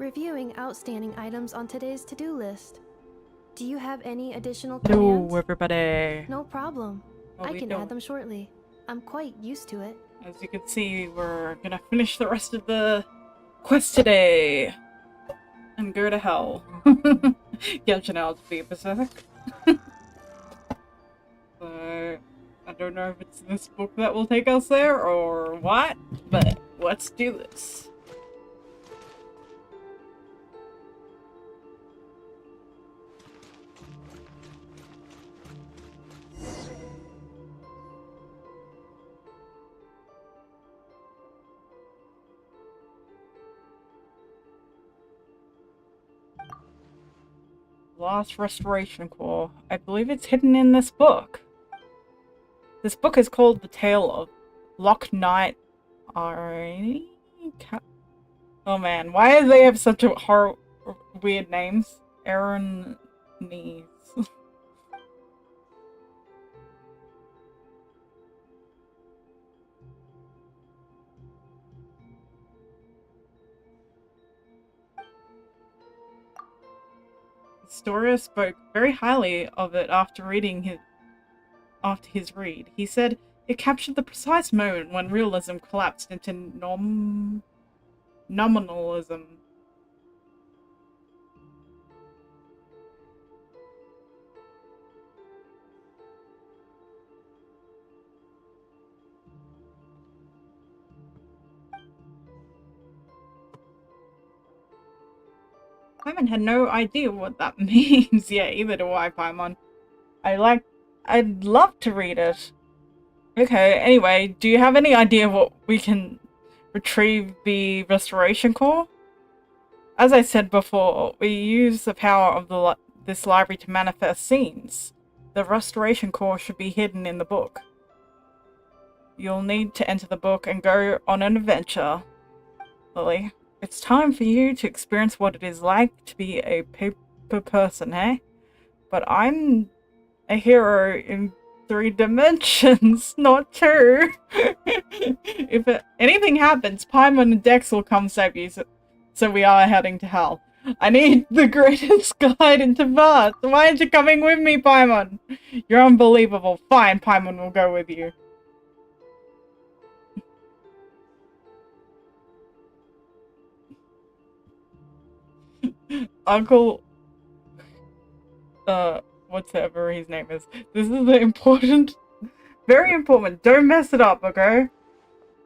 reviewing outstanding items on today's to-do list. Do you have any additional Hello, commands? everybody. No problem. I can add them shortly. I'm quite used to it. As you can see, we're gonna finish the rest of the quest today and go to hell. Genshin Hell, to be specific. So, I don't know if it's this book that will take us there or what, but let's do this. Lost Restoration Core. I believe it's hidden in this book. This book is called The Tale of Lock Knight. Oh man, why do they have such a weird names? Aaron Knees. Historia spoke very highly of it after his read. He said it captured the precise moment when realism collapsed into nominalism. Paimon had no idea what that means. Yeah, either do I, Paimon. I'd love to read it. Okay, anyway, do you have any idea what we can retrieve the restoration core? As I said before, we use the power of this library to manifest scenes. The restoration core should be hidden in the book. You'll need to enter the book and go on an adventure. Lily, it's time for you to experience what it is like to be a paper person, eh? But I'm a hero in 3 dimensions, not 2. If anything happens, Paimon and Dex will come save you, so we are heading to hell. I need the greatest guide into paths. Why aren't you coming with me, Paimon? You're unbelievable. Fine, Paimon will go with you. Uncle... whatever his name is. This is important... Very important. Don't mess it up, okay?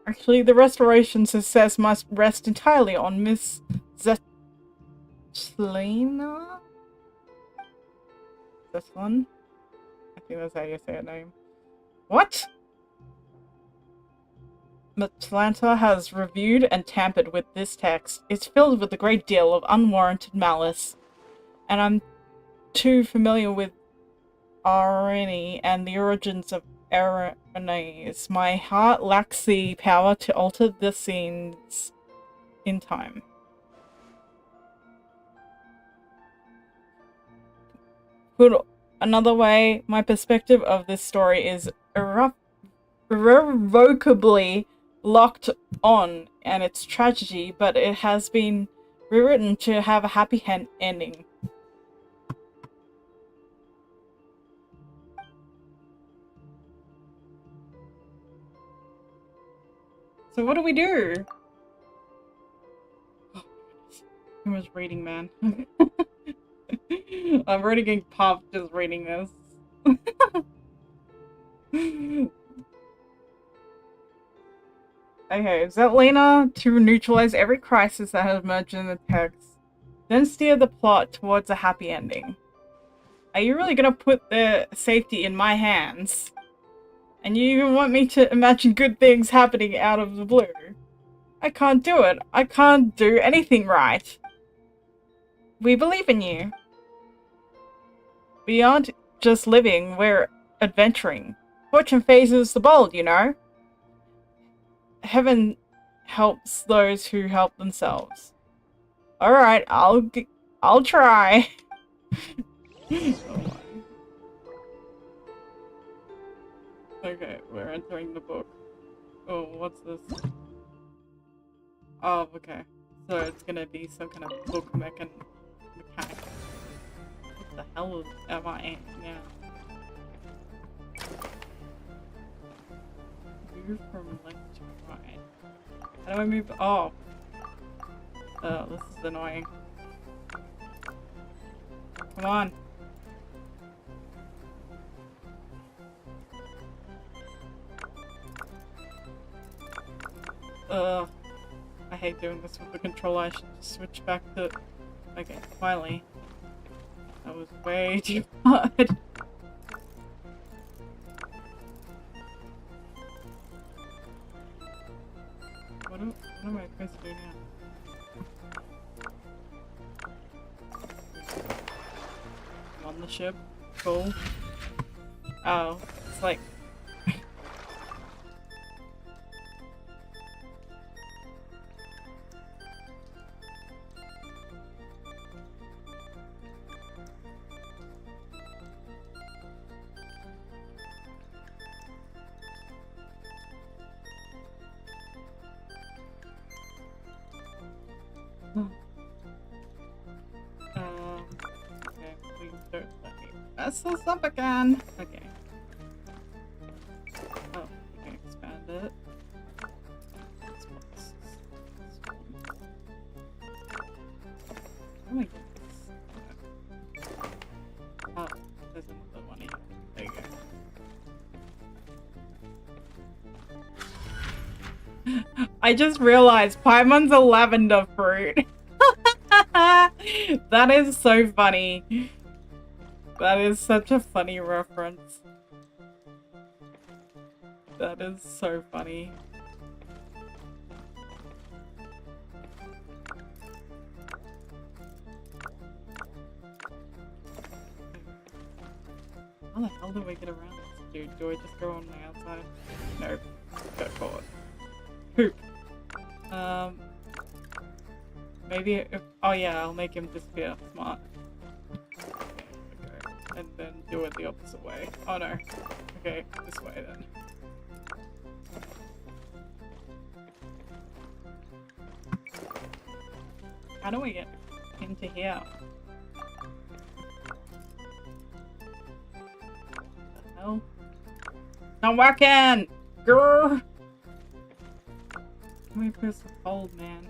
Actually, the restoration success must rest entirely on Miss Zetlina? This one? I think that's how you say her name. What? Atlanta has reviewed and tampered with this text. It's filled with a great deal of unwarranted malice. And I'm too familiar with Arani and the origins of Aranis. My heart lacks the power to alter the scenes in time. Put another way, my perspective of this story is irrevocably locked on and its tragedy, but it has been rewritten to have a happy ending. So what do we do? Oh, too much reading, man. I'm already getting pumped just reading this. Okay, Zetlina to neutralize every crisis that has emerged in the text, then steer the plot towards a happy ending. Are you really gonna put the safety in my hands? And you even want me to imagine good things happening out of the blue? I can't do it. I can't do anything right. We believe in you. We aren't just living, we're adventuring. Fortune favors the bold, you know? Heaven helps those who help themselves. Alright, I'll try. Oh, okay, we're entering the book. Oh, what's this? Oh, okay. So it's gonna be some kind of book mechanic. What the hell am I in now? Move from left to right. How do I move? Oh. This is annoying. Come on. I hate doing this with the controller. I should just switch back to... Okay, finally. That was way too hard. What am I supposed to do now? I'm on the ship. Cool. Oh, it's like... okay, please don't let me mess this up again. Okay. Oh, we can expand it. Oh my goodness. Oh, there's another one here. There you go. I just realized Paimon's a lavender fruit. That is so funny. That is such a funny reference. That is so funny. How the hell do we get around this, dude? Do I just go on the outside? Nope. Go forward. Poop. Maybe if... Oh yeah, I'll make him disappear. Smart. Okay. And then do it the opposite way. Oh no. Okay, this way then. How do we get into here? What the hell? Not working! Grrr! Can we press the fold, man?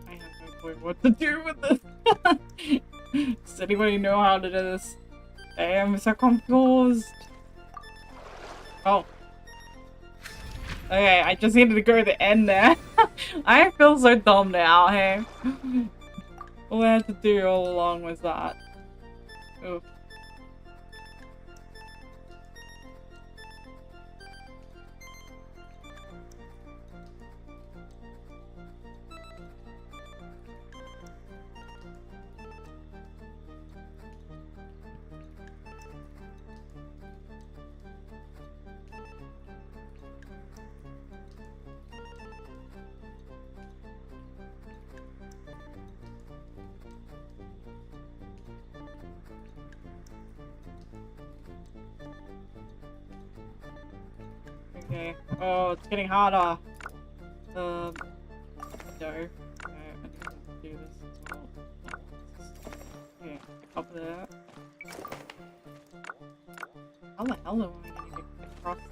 I have no clue what to do with this. Does anybody know how to do this? I am so confused. Oh. Okay, I just needed to go to the end there. I feel so dumb now, hey? All I had to do all along was that. Oof. Okay. Oh, it's getting harder. No. Okay, I need to do this as well. Okay, up there. How the hell am I gonna get across that?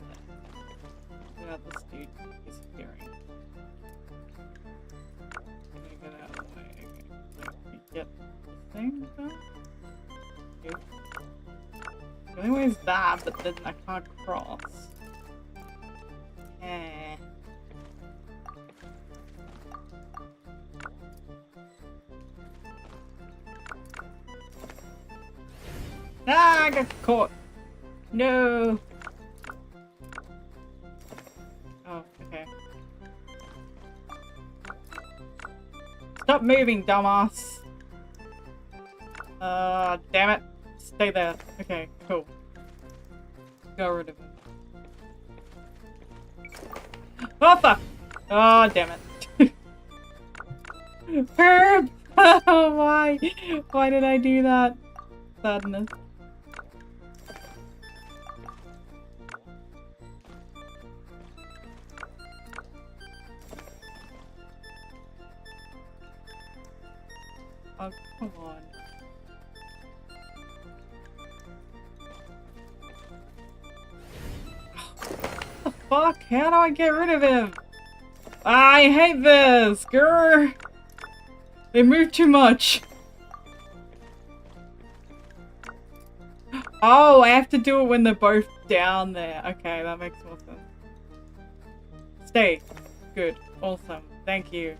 Yeah, this dude is disappearing. Let me get out of the way. Okay. Let me get this thing done. Nope. The only way is that, but then I can't cross. Ah, I got caught. No. Oh, okay. Stop moving, dumbass. Damn it. Stay there. Okay, cool. Got rid of it. Oh, fuck! Oh, damn it. Herb! Oh, why? Why did I do that? Sadness. Oh, come on. What the fuck? How do I get rid of him? I hate this! Grr! They move too much. Oh, I have to do it when they're both down there. Okay, that makes more sense. Stay. Good. Awesome. Thank you.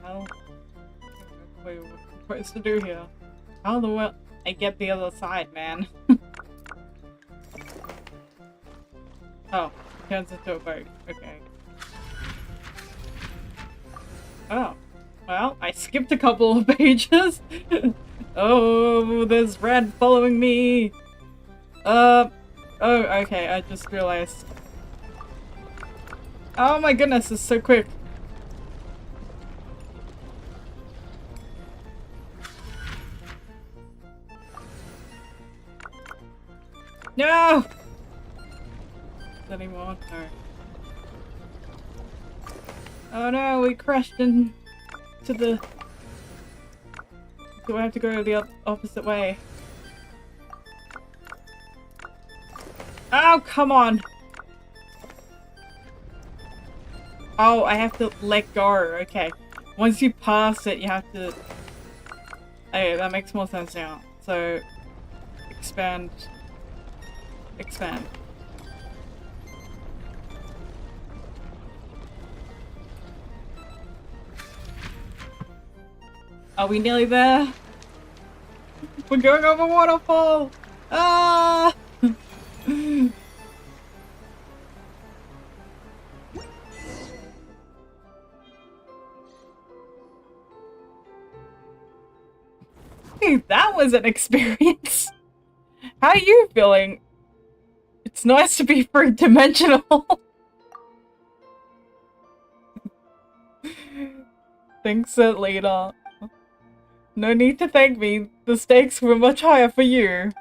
Well, wait, what am I supposed to do here? How the hell I get the other side, man? Oh, turns into a boat. Okay. Oh. Well, I skipped a couple of pages. Oh, there's red following me. Oh, okay, I just realized. Oh my goodness, it's so quick. No! Anymore? No. Oh no, we crashed into the... Do I have to go the opposite way? Oh, come on! Oh, I have to let go. Okay. Once you pass it, you have to... Okay, that makes more sense now. So... Expand. Expand. Are we nearly there? We're going over a waterfall! Ah! Hey, that was an experience! How are you feeling? It's nice to be three-dimensional. Thanks, later. No need to thank me. The stakes were much higher for you.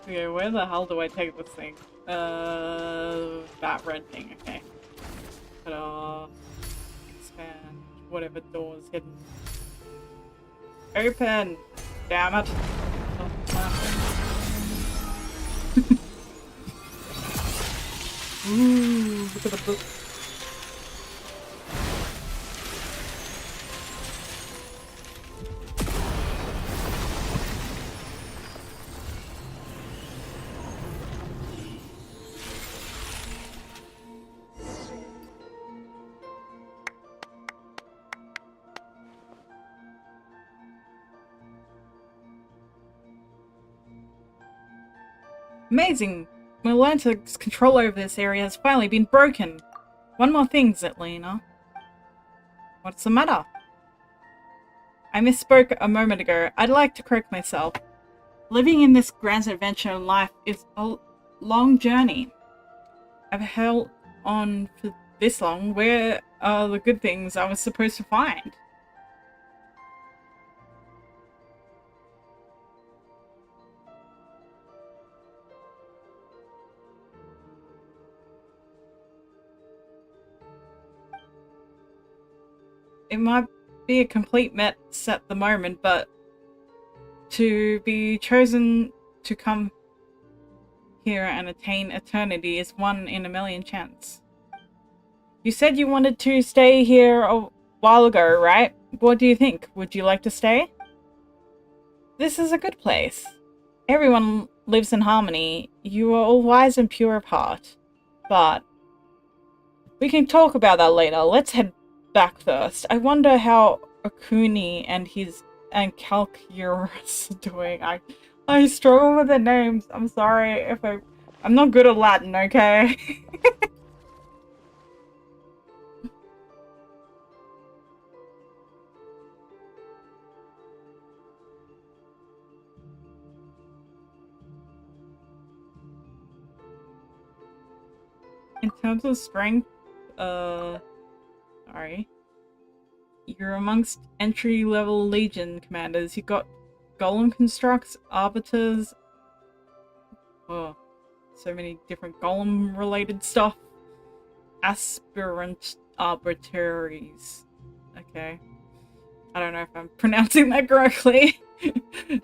Okay, where the hell do I take this thing? That red thing, okay. Expand whatever door's hidden. Open! Damn it! Ooh, look at the book. Amazing! Melantic's control over this area has finally been broken. One more thing, Linnea. What's the matter? I misspoke a moment ago. I'd like to correct myself. Living in this grand adventure in life is a long journey. I've held on for this long. Where are the good things I was supposed to find? It might be a complete mess at the moment, but to be chosen to come here and attain eternity is one in a million chance. You said you wanted to stay here a while ago, right? What do you think? Would you like to stay? This is a good place. Everyone lives in harmony. You are all wise and pure of heart. But we can talk about that later. Let's head back first. I wonder how Okuni and Calculus are doing. I struggle with the names. I'm sorry if I'm not good at Latin, okay? In terms of strength, sorry. You're amongst entry-level Legion commanders. You got Golem Constructs, Arbiters. Oh, so many different Golem-related stuff. Aspirant Arbitraries. Okay. I don't know if I'm pronouncing that correctly.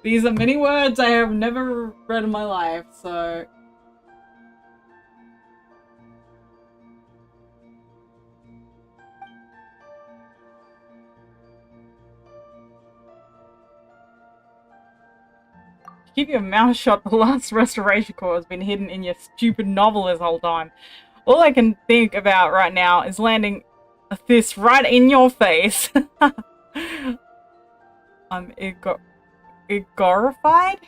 These are many words I have never read in my life, so... Keep your mouth shut. The last restoration core has been hidden in your stupid novel this whole time. All I can think about right now is landing a fist right in your face. I'm egorified?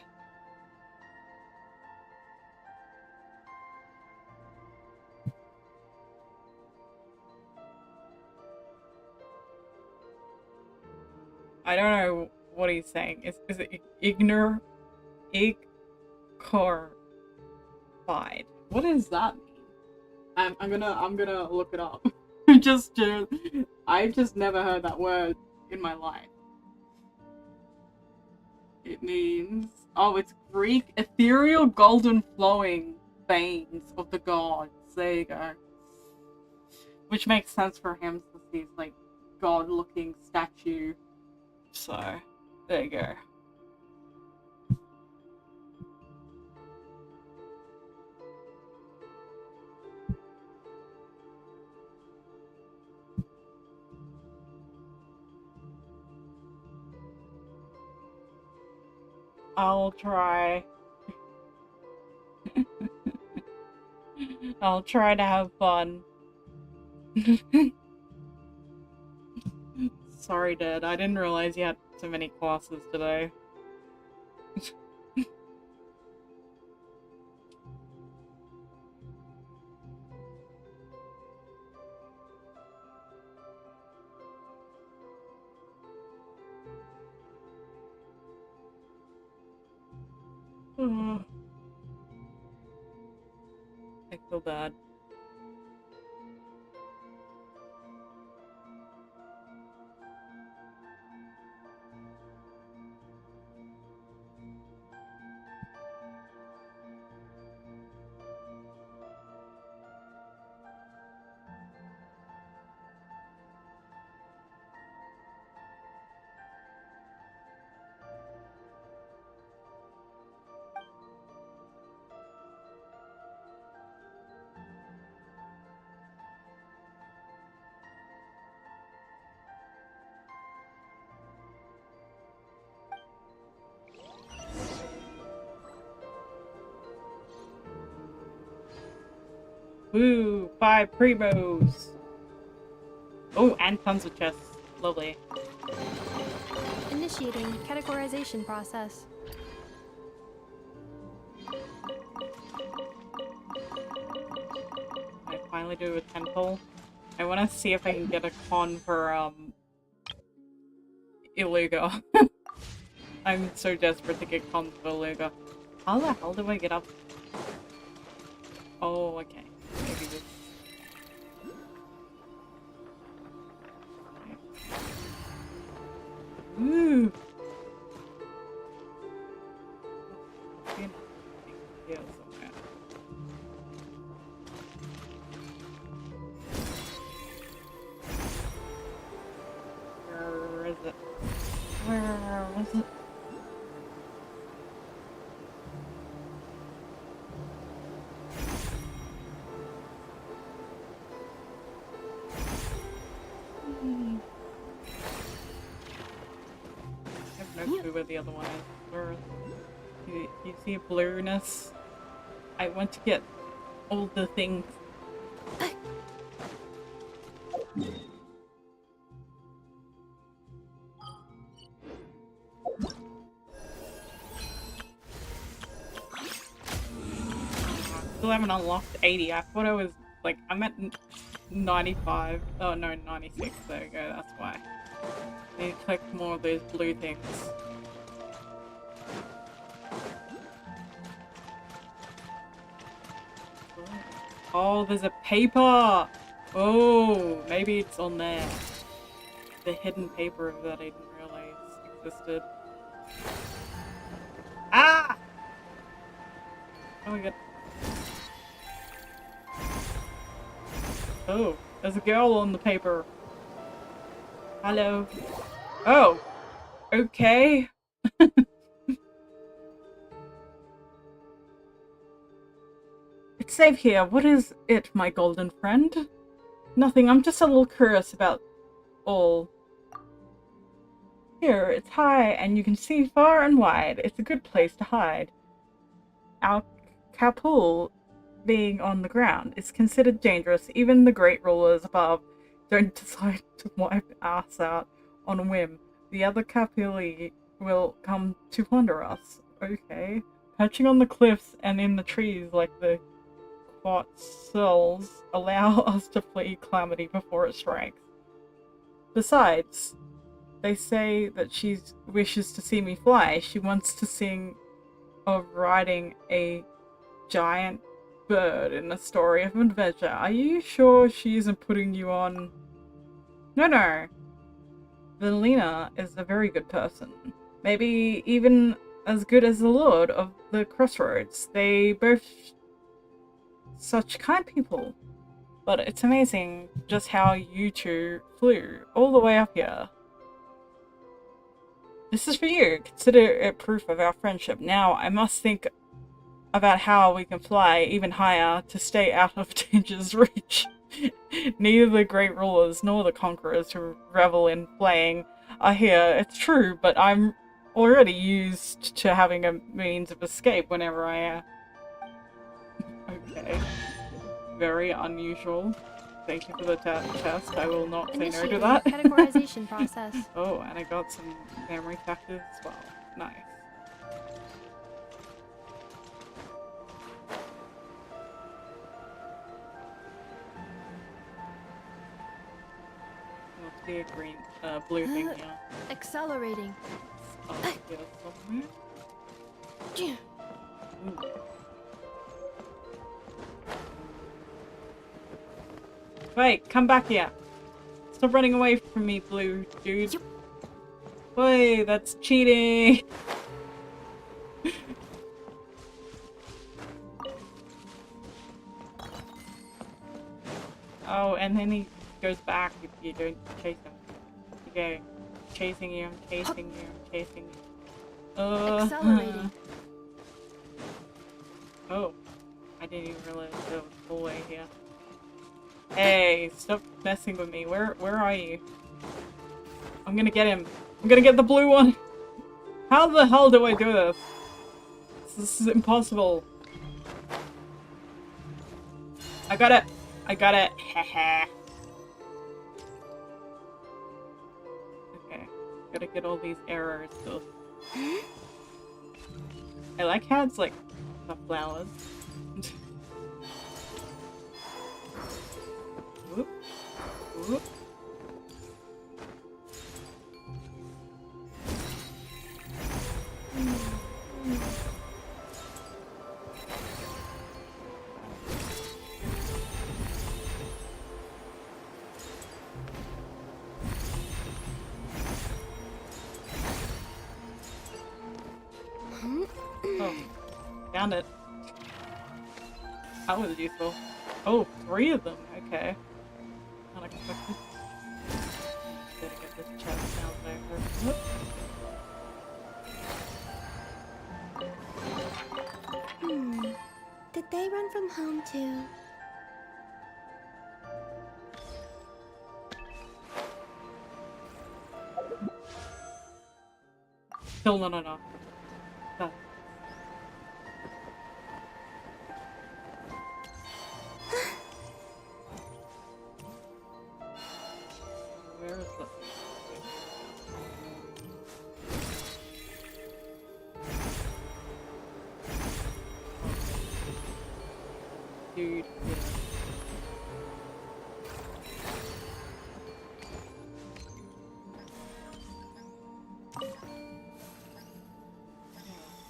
I don't know what he's saying. Is it igorified? What does that mean? I'm gonna look it up. I just never heard that word in my life. It means, oh, it's Greek, ethereal golden flowing veins of the gods. There you go. Which makes sense for him since he's like god-looking statue. So there you go. I'll try. I'll try to have fun. Sorry, Dad. I didn't realize you had so many classes today. I feel bad. Woo! 5 primos! Oh, and tons of chests. Lovely. Initiating categorization process. I finally do a temple. I want to see if I can get a con for, Iluga. I'm so desperate to get cons for Iluga. How the hell do I get up? Oh, okay. Maybe this. Ooh! Where is it? Where was it? exactly where the other one is. Where you see a blueness? I want to get all the things. Still haven't unlocked 80. I thought I was like, I'm at 95. Oh no, 96. There we go, that's why. I need to collect more of those blue things. Oh, there's a paper! Oh, maybe it's on there. The hidden paper that I didn't realize existed. Ah! Oh my god. Oh, there's a girl on the paper. Hello. Oh, okay. It's safe here. What is it, my golden friend? Nothing, I'm just a little curious about all. Here, it's high and you can see far and wide. It's a good place to hide. Our capul being on the ground is considered dangerous. Even the great rulers above don't decide to wipe us out on a whim. The other capuli will come to plunder us. Okay. Perching on the cliffs and in the trees like the quetzals allow us to flee calamity before it strikes. Besides, they say that she wishes to see me fly. She wants to sing of riding a giant bird in a story of adventure. Are you sure she isn't putting you on? No. Linnea is a very good person. Maybe even as good as the Lord of the Crossroads. They both such kind people. But it's amazing just how you two flew all the way up here. This is for you. Consider it proof of our friendship. Now I must think about how we can fly even higher to stay out of danger's reach. Neither the great rulers nor the conquerors who revel in flying are here. It's true, but I'm already used to having a means of escape whenever I am. Okay. Very unusual. Thank you for the test. I will not say no to that. Categorization process. Oh, and I got some memory factors as well. Nice. Must be a green, blue thing here. Accelerating. Here somewhere. Ooh. Wait, come back here. Stop running away from me, blue dude. Yep. Wait, that's cheating. Oh, and then he goes back if you don't chase him. Okay, chasing you, I'm chasing you, I'm chasing you. Accelerating. Oh, I didn't even realize there was a full way here. Hey, stop messing with me. Where are you? I'm gonna get him. I'm gonna get the blue one. How the hell do I do this? This is impossible. I got it. I got it. Haha. Okay. Gotta get all these errors still. I like how it's like the flowers. Whoop. Whoop. Oh, found it. That was useful. Oh, 3 of them. Okay. Unexpected. Better get this chest down there first. Did they run from home too? still not enough. That. Where is that? Dude, yeah.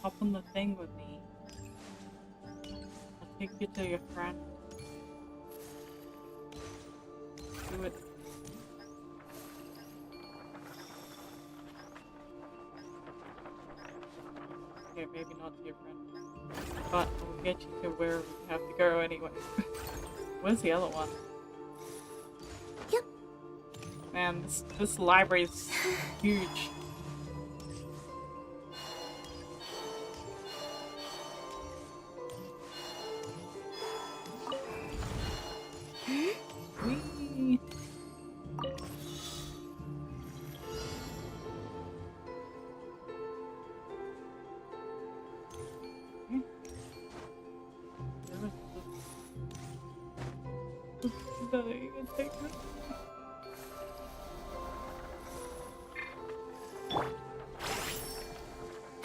Hop on the thing with me. I'll take you to your friend. Do it. Okay, maybe not to your friend. But I'll get you to where we have to go anyway. Where's the other one? Yep. Man, this library is huge. Whee!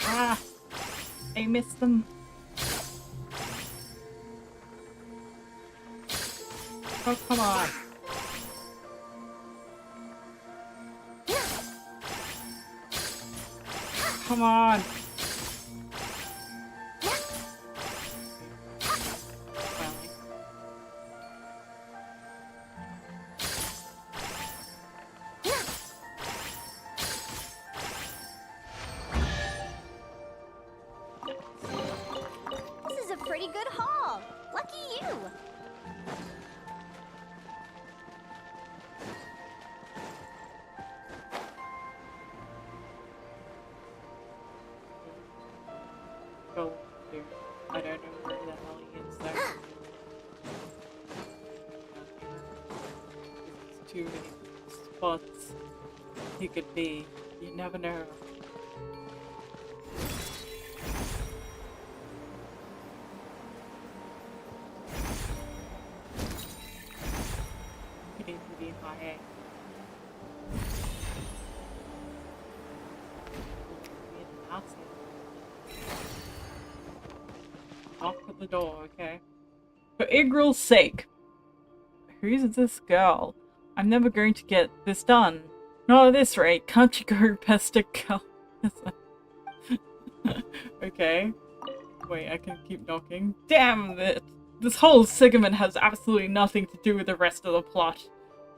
Ah! I missed them. Oh, come on. Come on. Finally. This is a pretty good haul. Lucky you. Go to. I don't know where the hell he is there. There's too many spots he could be. You never know. He needs to be high. Knock at the door, okay? For Igril's sake. Who's this girl? I'm never going to get this done. Not at this rate. Can't you go pester girl? Okay. Wait, I can keep knocking. Damn it! This whole segment has absolutely nothing to do with the rest of the plot.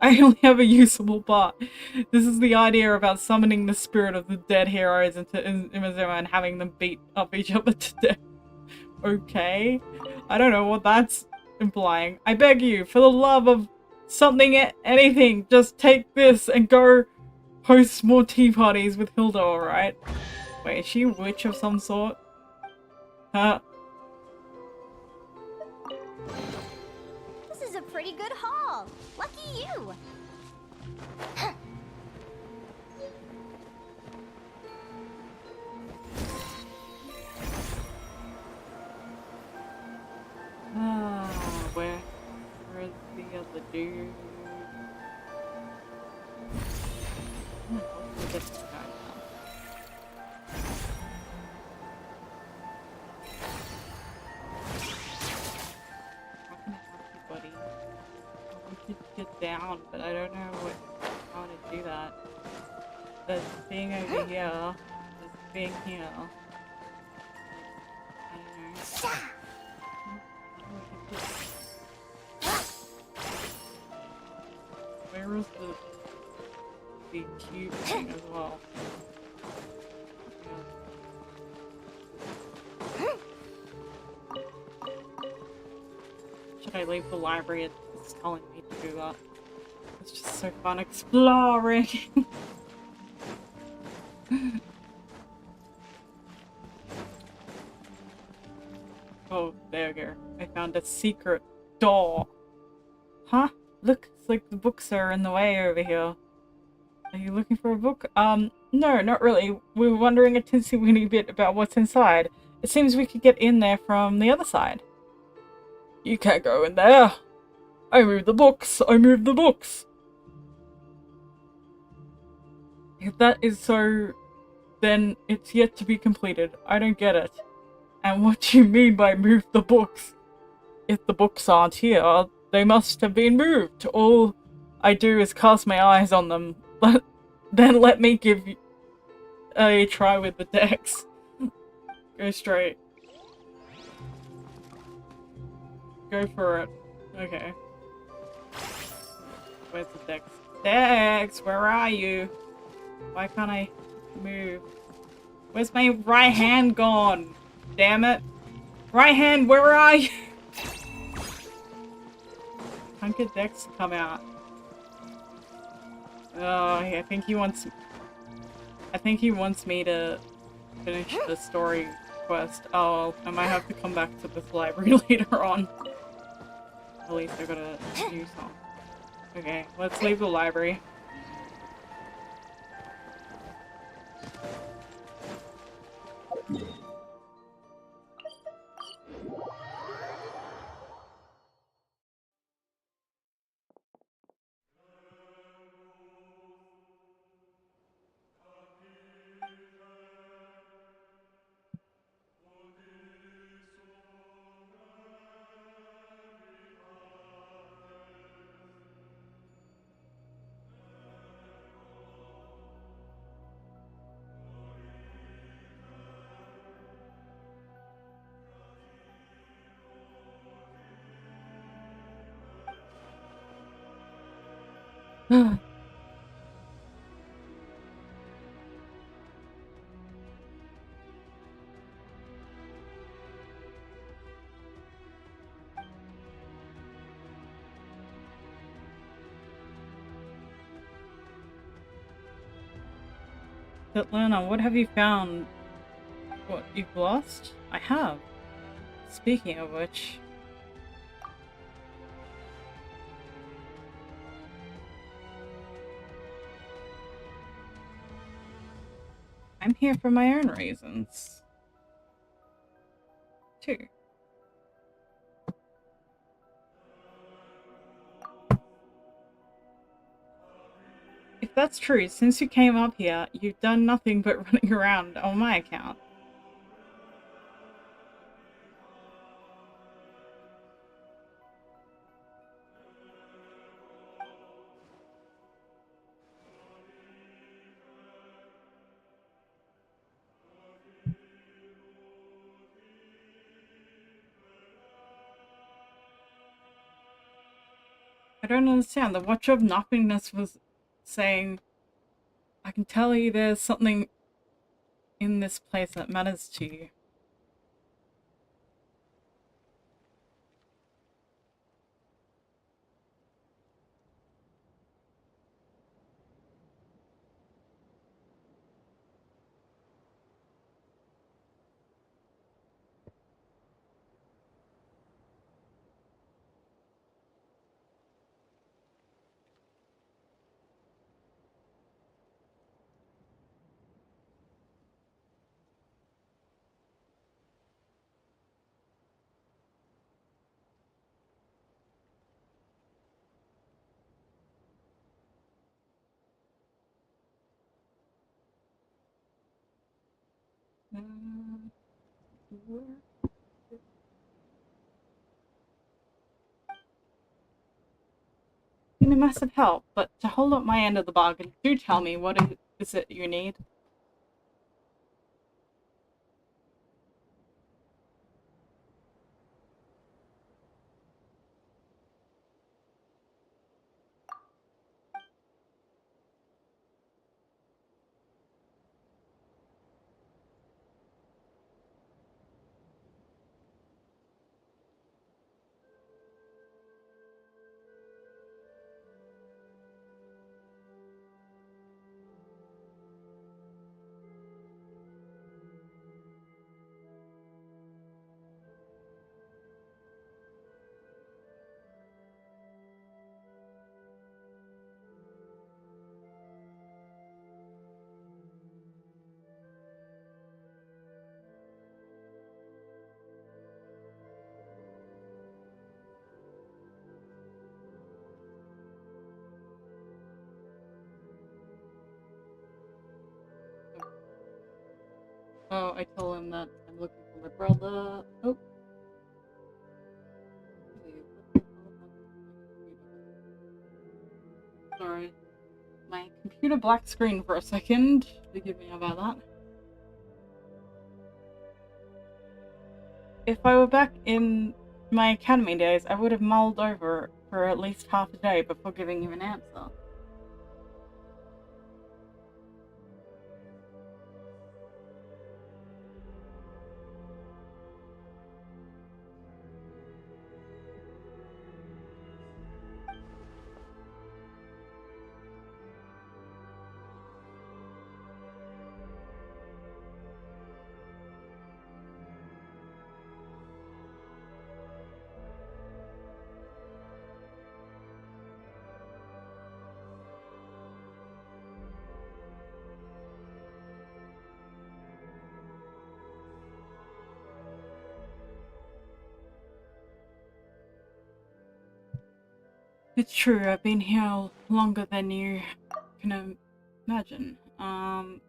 I only have a usable part. This is the idea about summoning the spirit of the dead heroes into Imazuma and having them beat up each other to death. Okay. I don't know what that's implying. I beg you, for the love of something, anything, just take this and go host more tea parties with Hilda, alright? Wait, is she a witch of some sort? Huh? This is a pretty good haul. Lucky you. Ah, where's the other dude? Hopefully this guy now. How can I help you, buddy? We could get down, but I don't know how to do that. There's being over here. There's being here. I don't know. Where was the cube thing as well? Should I leave the library? It's telling me to do that. It's just so fun exploring. Oh, there we go. I found a secret door. Huh? Look, it's like the books are in the way over here. Are you looking for a book? No, not really. We were wondering a teensy-weeny bit about what's inside. It seems we could get in there from the other side. You can't go in there. I moved the books. I moved the books. If that is so, then it's yet to be completed. I don't get it. And what do you mean by move the books? If the books aren't here, they must have been moved. All I do is cast my eyes on them. Then let me give a try with the decks. Go straight. Go for it. Okay. Where's the Dex? Dex, where are you? Why can't I move? Where's my right hand gone? Damn it. Right hand, where are you? Can't get Dex to come out. Oh, I think he wants me to finish the story quest. Oh, I might have to come back to this library later on. At least I gotta do something. Okay, let's leave the library. Svetlana, what have you found? What, you've lost? I have. Speaking of which... I'm here for my own reasons. Too. If that's true, since you came up here, you've done nothing but running around on my account. I don't understand. The Watcher of Nothingness was saying, I can tell you there's something in this place that matters to you. Been a massive help, but to hold up my end of the bargain, do tell me what is it you need? Oh, I told him that I'm looking for my brother. Oh. Sorry. My computer black screen for a second. Forgive me about that. If I were back in my academy days, I would have mulled over for at least half a day before giving you an answer. It's true, I've been here longer than you can imagine. I've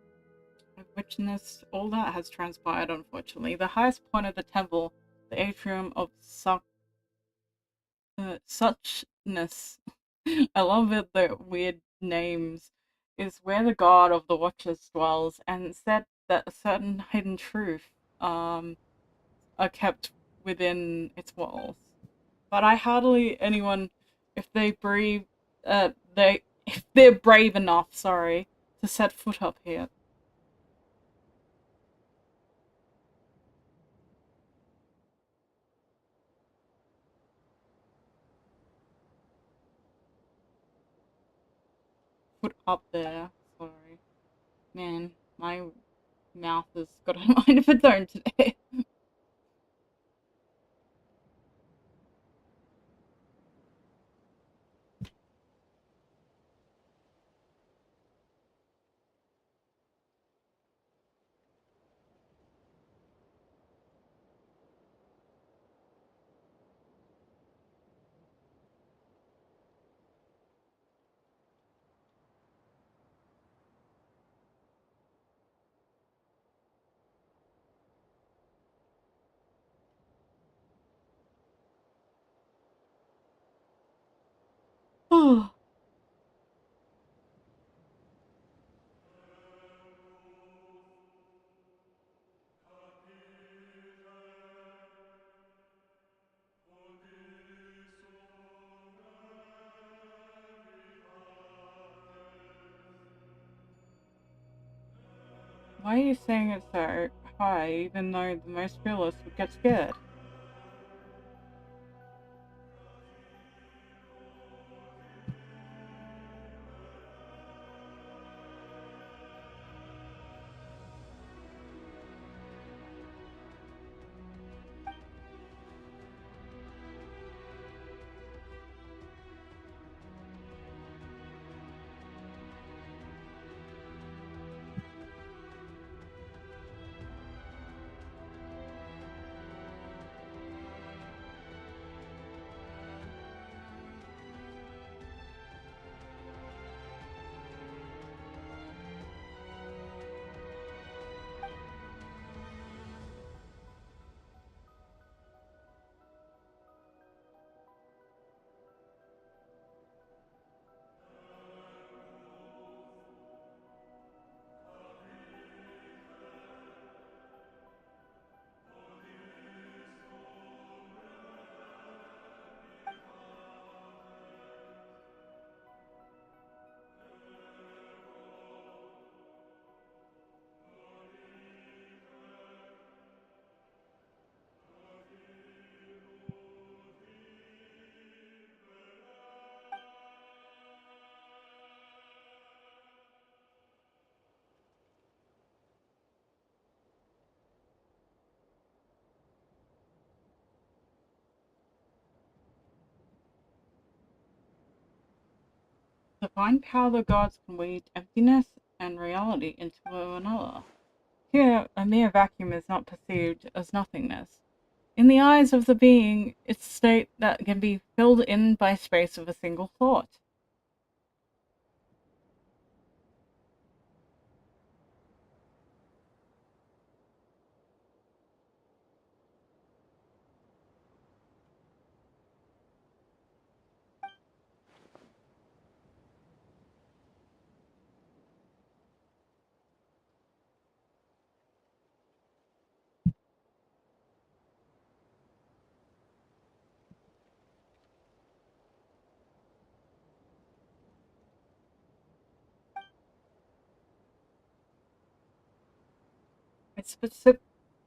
witnessed all that has transpired, unfortunately. The highest point of the temple, the atrium of suchness, I love it, the weird names, is where the god of the Watchers dwells, and said that a certain hidden truth, are kept within its walls. But I hardly anyone, if they brave, if they're brave enough, sorry, to set foot up here. Foot up there, sorry. Man, my mouth has got a mind of its own today. Oh. Why are you saying it so high, even though the most fearless would get scared? Divine power the gods can weave emptiness and reality into another. Here, a mere vacuum is not perceived as nothingness. In the eyes of the being, it's a state that can be filled in by space of a single thought.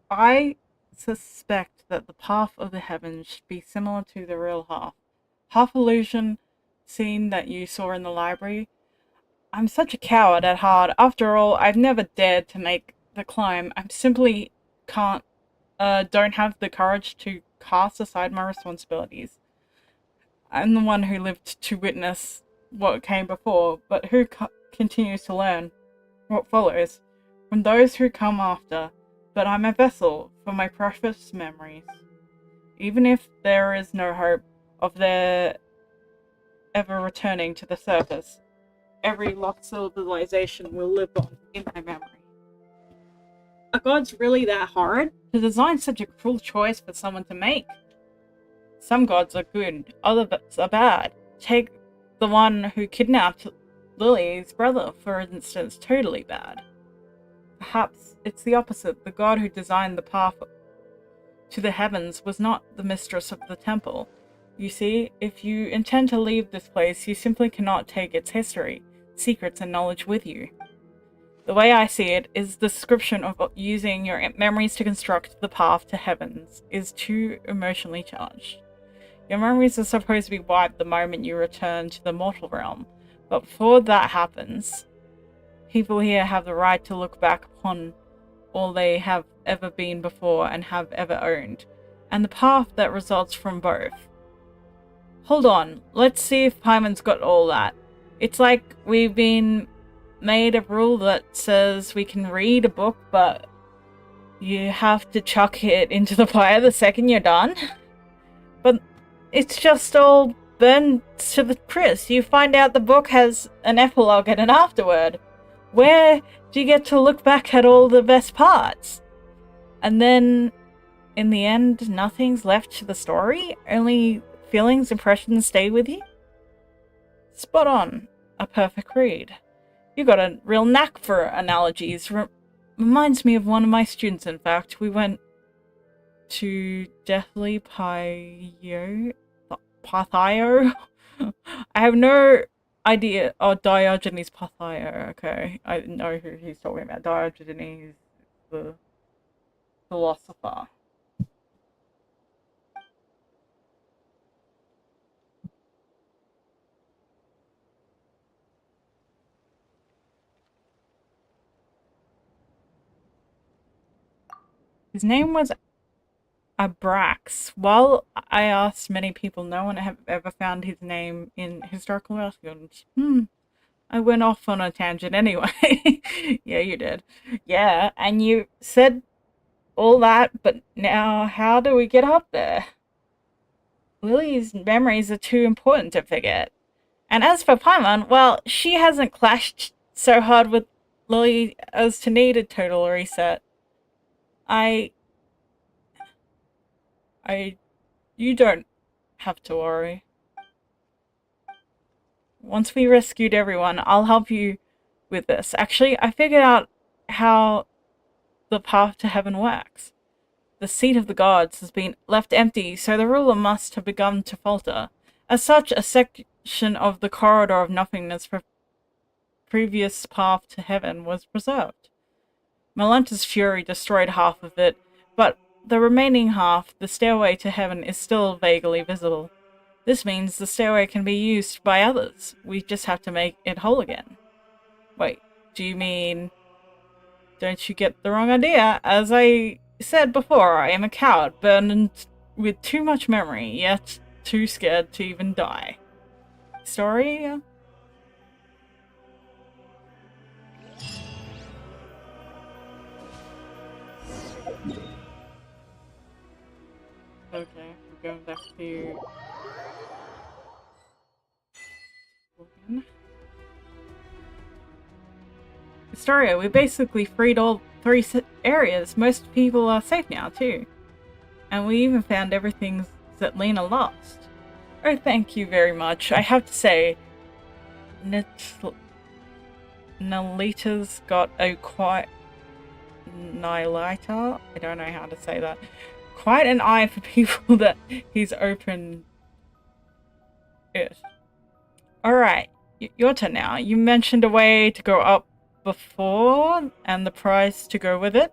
I suspect that the path of the heavens should be similar to the real half. Half illusion scene that you saw in the library. I'm such a coward at heart. After all, I've never dared to make the climb. I simply don't have the courage to cast aside my responsibilities. I'm the one who lived to witness what came before, but who continues to learn what follows from those who come after. But I'm a vessel for my precious memories. Even if there is no hope of their ever returning to the surface, every lost civilization will live on in my memory. Are gods really that hard? To design such a cruel choice for someone to make? Some gods are good, others are bad. Take the one who kidnapped Lily's brother, for instance, totally bad. Perhaps it's the opposite. The god who designed the path to the heavens was not the mistress of the temple. You see, if you intend to leave this place, you simply cannot take its history, secrets, and knowledge with you. The way I see it is the description of using your memories to construct the path to heavens is too emotionally charged. Your memories are supposed to be wiped the moment you return to the mortal realm, but before that happens, people here have the right to look back upon all they have ever been before and have ever owned, and the path that results from both. Hold on, let's see if Paimon's got all that. It's like we've been made a rule that says we can read a book, but you have to chuck it into the fire the second you're done. But it's just all burned to the crisp. You find out the book has an epilogue and an afterword. Where do you get to look back at all the best parts? And then, in the end, nothing's left to the story? Only feelings, impressions stay with you? Spot on. A perfect read. You got a real knack for analogies. Reminds me of one of my students, in fact. We went to Deathly Pathio. I have no idea. Oh, Diogenes Pathio. Okay, I know who he's talking about. Diogenes, the philosopher. His name was Abrax. While I asked many people, no one have ever found his name in historical records. I went off on a tangent anyway. Yeah, you did. Yeah, and you said all that, but now how do we get up there? Lily's memories are too important to forget. And as for Paimon, well, she hasn't clashed so hard with Lily as to need a total reset. You don't have to worry. Once we rescued everyone, I'll help you with this. Actually, I figured out how the path to heaven works. The seat of the gods has been left empty, so the ruler must have begun to falter. As such, a section of the corridor of nothingness for previous path to heaven was preserved. Malenta's fury destroyed half of it, but the remaining half, the stairway to heaven, is still vaguely visible. This means the stairway can be used by others. We just have to make it whole again. Wait, do you mean... Don't you get the wrong idea? As I said before, I am a coward, burdened with too much memory, yet too scared to even die. Story? Okay, we're going back to... Astoria, we basically freed all 3 areas. Most people are safe now, too. And we even found everything that Lena lost. Oh, thank you very much. I have to say, Nalita's got a quite... Nilita? I don't know how to say that. Quite an eye for people that he's opened it. Alright, your turn now. You mentioned a way to go up before, and the price to go with it.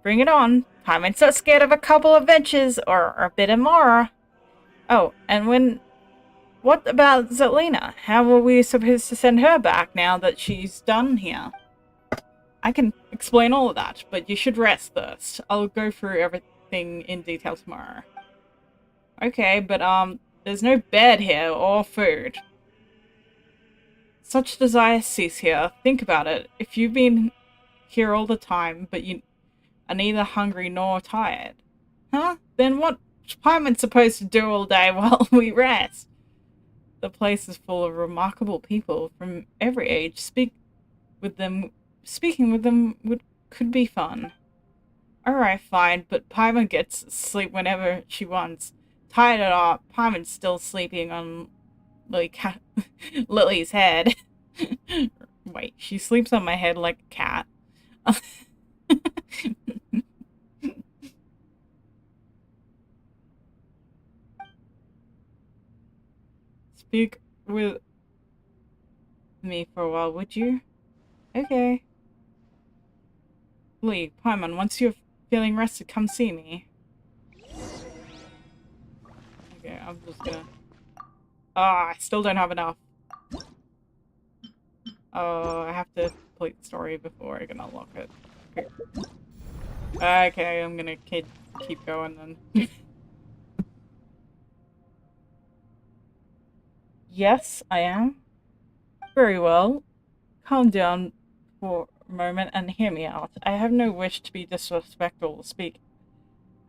Bring it on. Paimon's not scared of a couple of adventures or a bit of more. Oh, and what about Zelina? How are we supposed to send her back now that she's done here? I can explain all of that, but you should rest first. I'll go through everything in detail tomorrow. Okay, but there's no bed here or food. Such desire cease here. Think about it. If you've been here all the time, but you are neither hungry nor tired. Huh? Then what's Paimon supposed to do all day while we rest? The place is full of remarkable people from every age. Speaking with them could be fun. Alright, fine, but Paimon gets sleep whenever she wants. Tired or not, Paimon's still sleeping on Lily's head. Wait, she sleeps on my head like a cat. Speak with me for a while, would you? Okay. Lee, Paimon, once you're feeling rested, come see me. Okay, I'm just gonna... I still don't have enough. Oh, I have to complete the story before I can unlock it. Okay, I'm gonna keep going then. Yes, I am. Very well. Calm down for a moment and hear me out. I have no wish to be disrespectful or speak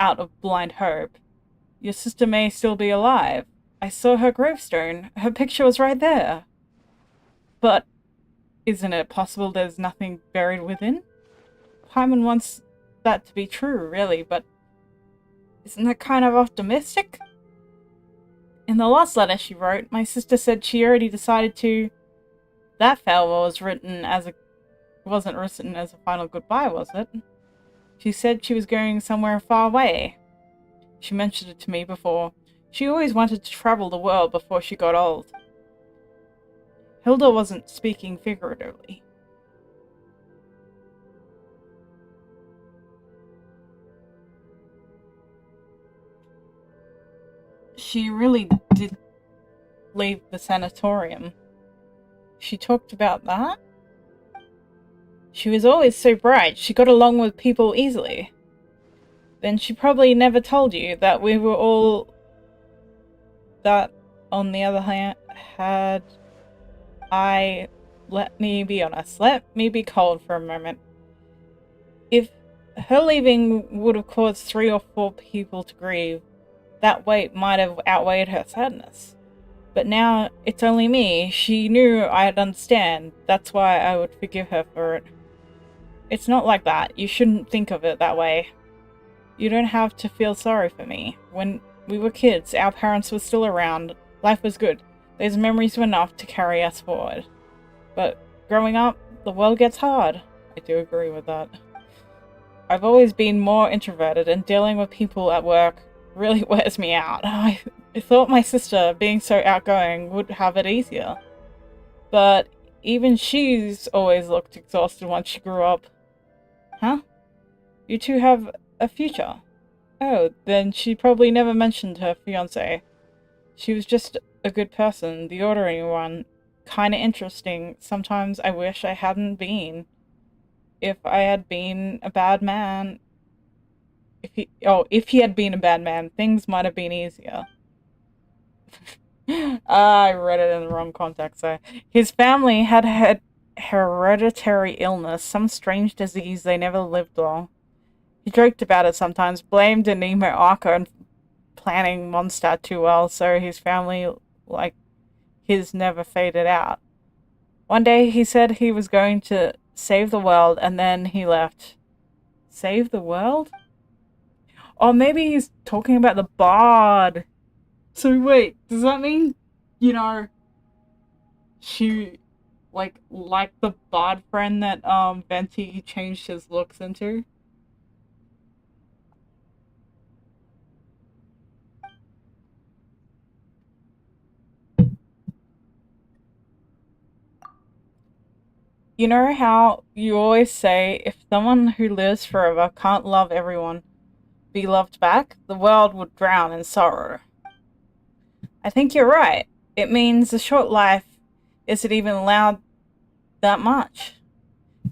out of blind hope. Your sister may still be alive. I saw her gravestone. Her picture was right there. But isn't it possible there's nothing buried within? Paimon wants that to be true, really, but isn't that kind of optimistic? In the last letter she wrote, my sister said she already decided to... That farewell wasn't written as a final goodbye, was it? She said she was going somewhere far away. She mentioned it to me before. She always wanted to travel the world before she got old. Hilda wasn't speaking figuratively. She really did leave the sanatorium. She talked about that? She was always so bright. She got along with people easily. Then she probably never told you that we were all... That, on the other hand, let me be honest. Let me be cold for a moment. If her leaving would have caused 3 or 4 people to grieve, that weight might have outweighed her sadness. But now it's only me. She knew I'd understand. That's why I would forgive her for it. It's not like that. You shouldn't think of it that way. You don't have to feel sorry for me. When we were kids, our parents were still around. Life was good. Those memories were enough to carry us forward. But growing up, the world gets hard. I do agree with that. I've always been more introverted, and dealing with people at work really wears me out. I thought my sister, being so outgoing, would have it easier. But even she's always looked exhausted once she grew up. Huh? You two have a future. Oh, then she probably never mentioned her fiancé. She was just a good person, the ordinary one. Kinda interesting. Sometimes I wish I hadn't been. If I had been a bad man... If he had been a bad man, things might have been easier. I read it in the wrong context, so... His family had hereditary illness, some strange disease they never lived long. He joked about it sometimes, blamed Anemo Arco and planning Mondstadt too well, so his family, like his, never faded out. One day he said he was going to save the world, and then he left. Save the world? Or maybe he's talking about the bard. So wait, does that mean, you know, she, like the bard friend that, Venti changed his looks into? You know how you always say if someone who lives forever can't love everyone, be loved back, the world would drown in sorrow. I think you're right. It means a short life isn't even allowed that much.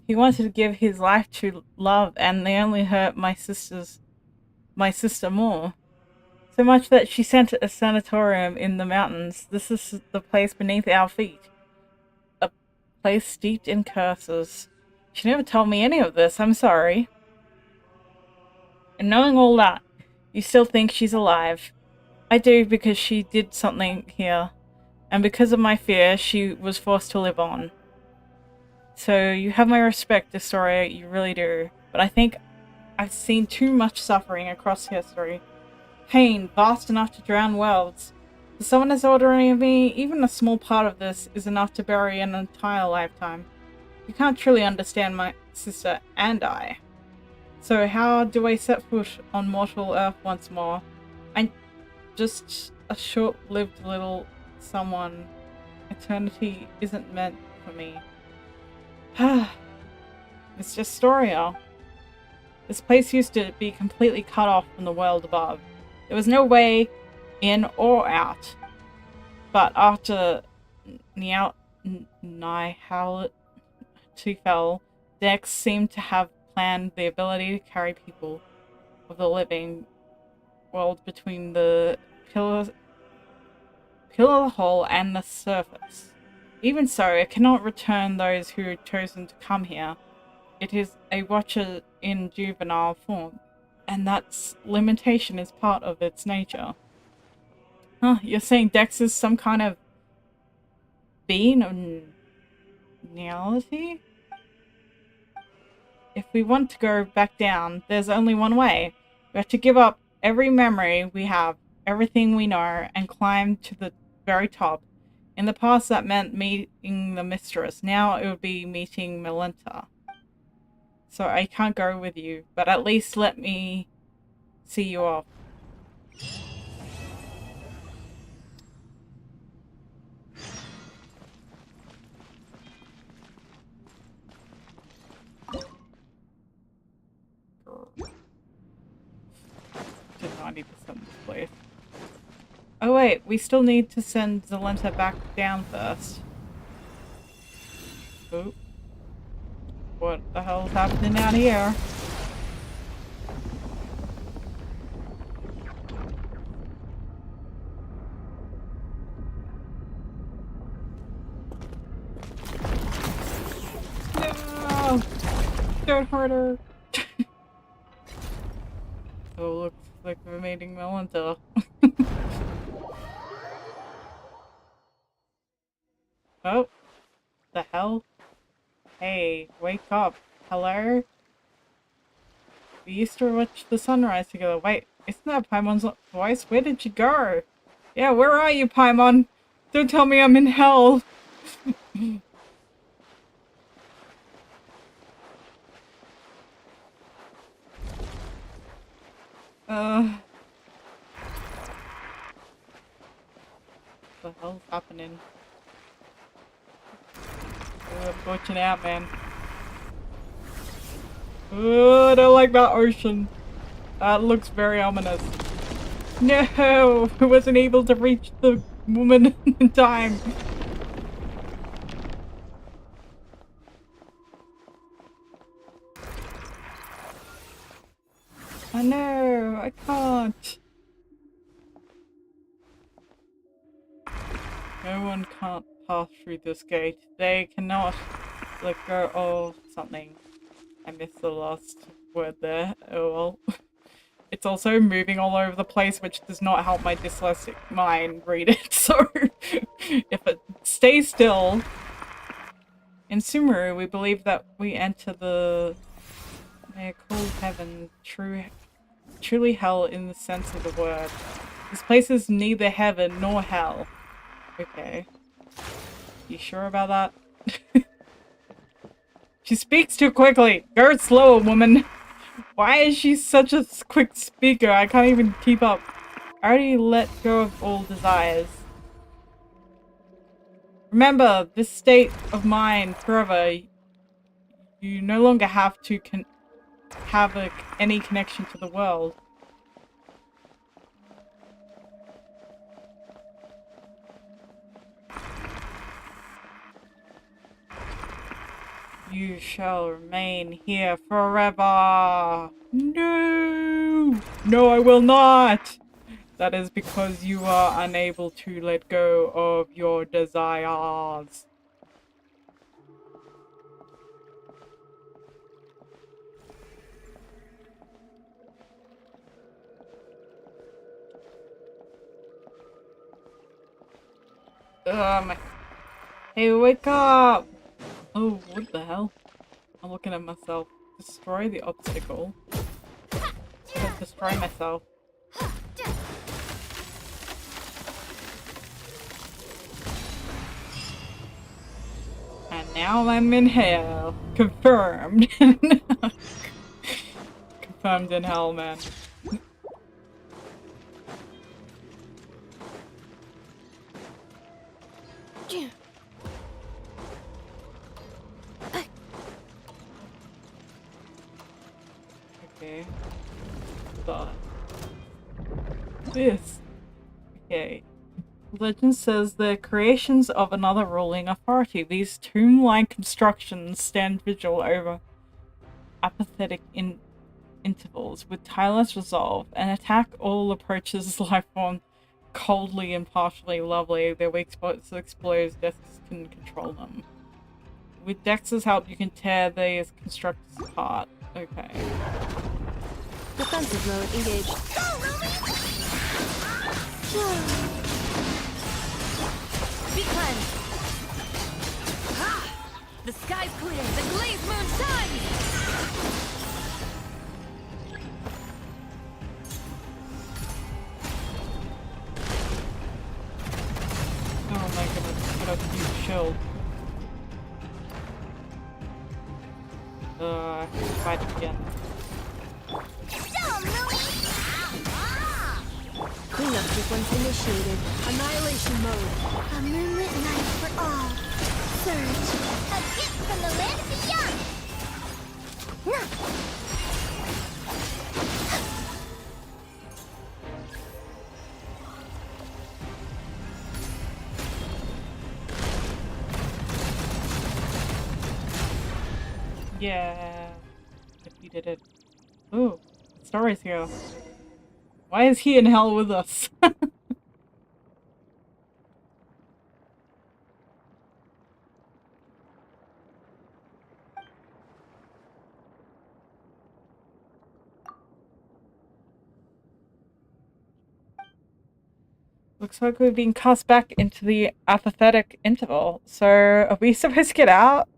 He wanted to give his life to love, and they only hurt my sister more. So much that she sent a sanatorium in the mountains. This is the place beneath our feet. A place steeped in curses. She never told me any of this, I'm sorry. And knowing all that, you still think she's alive. I do, because she did something here. And because of my fear, she was forced to live on. So you have my respect, Astoria, you really do. But I think I've seen too much suffering across history. Pain vast enough to drown worlds. For someone as ordinary as me, even a small part of this is enough to bury an entire lifetime. You can't truly understand my sister and I. So how do I set foot on mortal earth once more? I'm just a short-lived little someone. Eternity isn't meant for me. It's just Astoria. This place used to be completely cut off from the world above. There was no way in or out. But after Nihal fell, Dex seemed to have planned the ability to carry people of the living world between the pillar hole and the surface. Even so, it cannot return those who have chosen to come here. It is a watcher in juvenile form, and that limitation is part of its nature. Huh, you're saying Dex is some kind of being of reality? If we want to go back down, there's only one way. We have to give up every memory we have, everything we know, and climb to the very top. In the past, that meant meeting the mistress. Now it would be meeting Melinta. So I can't go with you, but at least let me see you off. To 90% this place. Oh wait, we still need to send Zelenta back down first. Oop. What the hell's happening out here? No! Don't hurt her! Oh, looks like we're meeting Melinta. Oh, the hell? Hey, wake up. Hello? We used to watch the sunrise together. Wait, isn't that Paimon's voice? Where did she go? Yeah, where are you, Paimon? Don't tell me I'm in hell. What the hell's happening? Watching out, man. Oh, I don't like that ocean. That looks very ominous. No! I wasn't able to reach the woman in time. I know, I can't. No one can't pass through this gate. They cannot let go of something. I missed the last word there. Oh well. It's also moving all over the place, which does not help my dyslexic mind read it, so if it stays still. In Sumeru, we believe that we enter the they are called heaven, truly hell in the sense of the word. This place is neither heaven nor hell. Okay. You sure about that? She speaks too quickly! Go slower, woman! Why is she such a quick speaker? I can't even keep up. I already let go of all desires. Remember, this state of mind forever. You no longer have to have any connection to the world. You shall remain here forever. No! No, I will not! That is because you are unable to let go of your desires. Hey, wake up! Oh, what the hell? I'm looking at myself. Destroy the obstacle. Destroy myself. And now I'm in hell. Confirmed. Confirmed in hell, man. Okay. This. Okay. Legend says they're creations of another ruling authority. These tomb-like constructions stand vigil over apathetic intervals with tireless resolve and attack all approaches life form coldly and partially lovely. Their weak spots explode, Dex can control them. With Dex's help, you can tear these constructors apart. Okay. Defensive mode engaged. Be cleansed. The sky's clear. The glazed moon shines. Oh my goodness, what a huge shield. Fight again. Cleanup sequence initiated. Annihilation mode. A moonlit night for all. Surge. A gift from the land beyond. Yeah. Defeated it. Ooh, Story's here. Why is he in hell with us? Looks like we've been cast back into the apathetic interval. So, are we supposed to get out?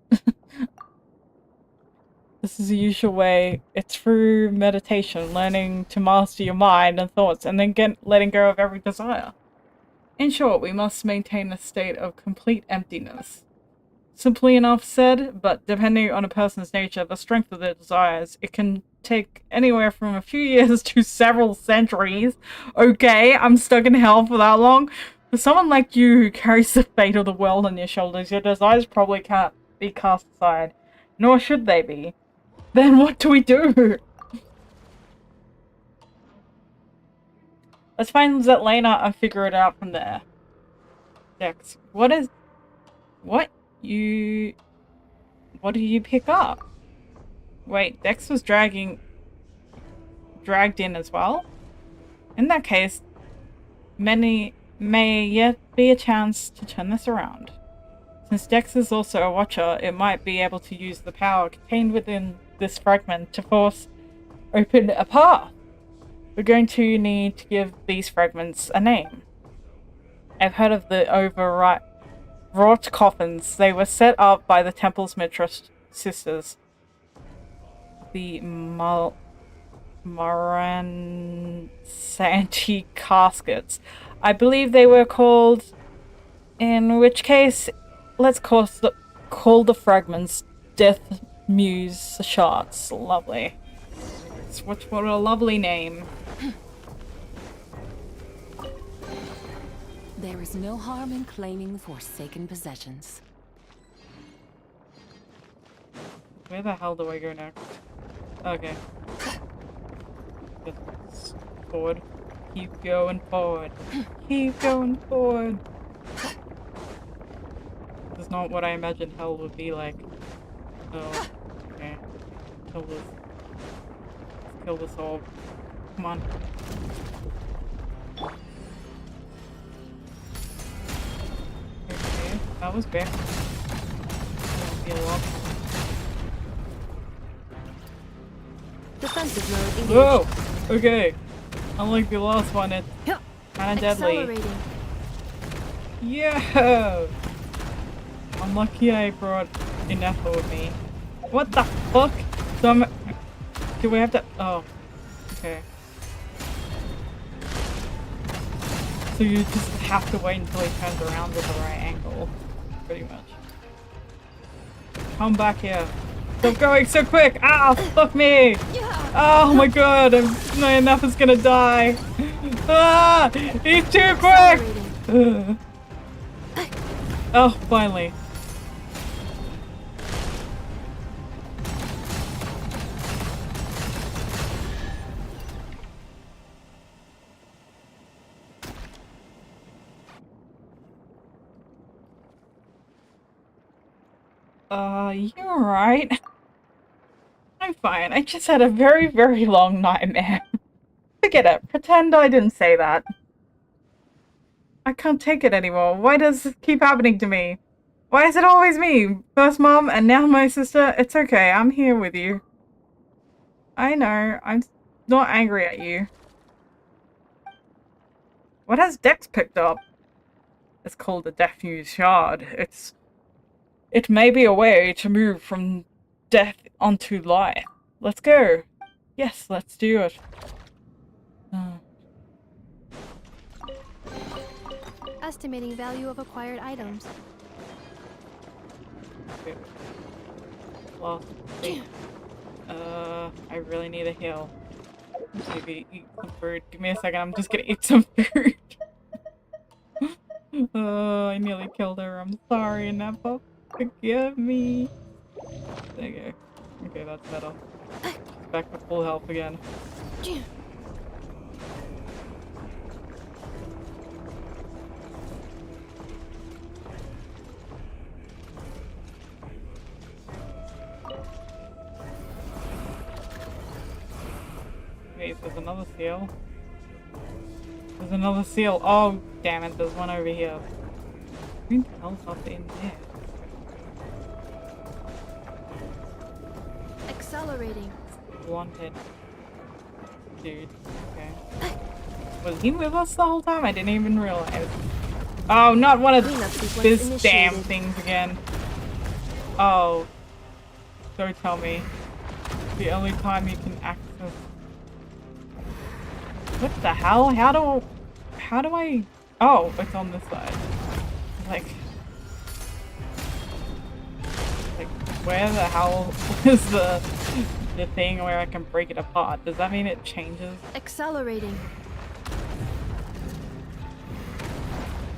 This is the usual way. It's through meditation, learning to master your mind and thoughts, and then letting go of every desire. In short, we must maintain a state of complete emptiness. Simply enough said, but depending on a person's nature, the strength of their desires, it can take anywhere from a few years to several centuries. Okay, I'm stuck in hell for that long. For someone like you who carries the fate of the world on your shoulders, your desires probably can't be cast aside, nor should they be. Then what do we do? Let's find Zetlena and figure it out from there. Dex, what do you pick up? Wait, Dex was dragged in as well? In that case, may yet be a chance to turn this around. Since Dex is also a watcher, it might be able to use the power contained within this fragment to force open a path. We're going to need to give these fragments a name. I've heard of the wrought coffins. They were set up by the temple's mistress sisters. The Maransanti caskets. I believe they were called, in which case, let's call the fragments Death Muse Shards. Lovely. What a lovely name. There is no harm in claiming the Forsaken possessions. Where the hell do I go next? Okay. Just forward. Keep going forward. Keep going forward. This is not what I imagined hell would be like. Oh, okay. Kill this. Let's kill this orb. Come on. Okay, that was bad. Heal up. Defensive mode engaged. Whoa! Okay. Unlike the last one, it's kinda deadly. Accelerating. Yeah! I'm lucky I brought enough with me. What the fuck? Do we have to? Oh. Okay. So you just have to wait until he turns around with the right angle. Pretty much. Come back here. Stop going so quick! Ah, fuck me! Oh my god, my enough is gonna die. Ah, he's too quick! Oh, finally. You're right. I'm fine. I just had a very, very long nightmare. Forget it. Pretend I didn't say that. I can't take it anymore. Why does this keep happening to me? Why is it always me? First mom and now my sister. It's okay. I'm here with you. I know. I'm not angry at you. What has Dex picked up? It's called the Death Fuse Shard. It may be a way to move from death onto life. Let's go. Yes, let's do it. Estimating value of acquired items. Okay. Well, I really need a heal. Maybe eat some food. Give me a second, I'm just gonna eat some food. I nearly killed her. I'm sorry, Neppa. Forgive me. There you go. Okay, that's better. Back to full health again. Wait, there's another seal. There's another seal. Oh, damn it, there's one over here. Who the hell's up in there? Accelerating. Wanted. Dude. Okay. Was he with us the whole time? I didn't even realize. Oh, not one of this damn things again. Oh. Don't tell me. The only time you can access. What the hell? How do I? Oh, it's on this side. Like, where the hell is the thing where I can break it apart? Does that mean it changes? Accelerating.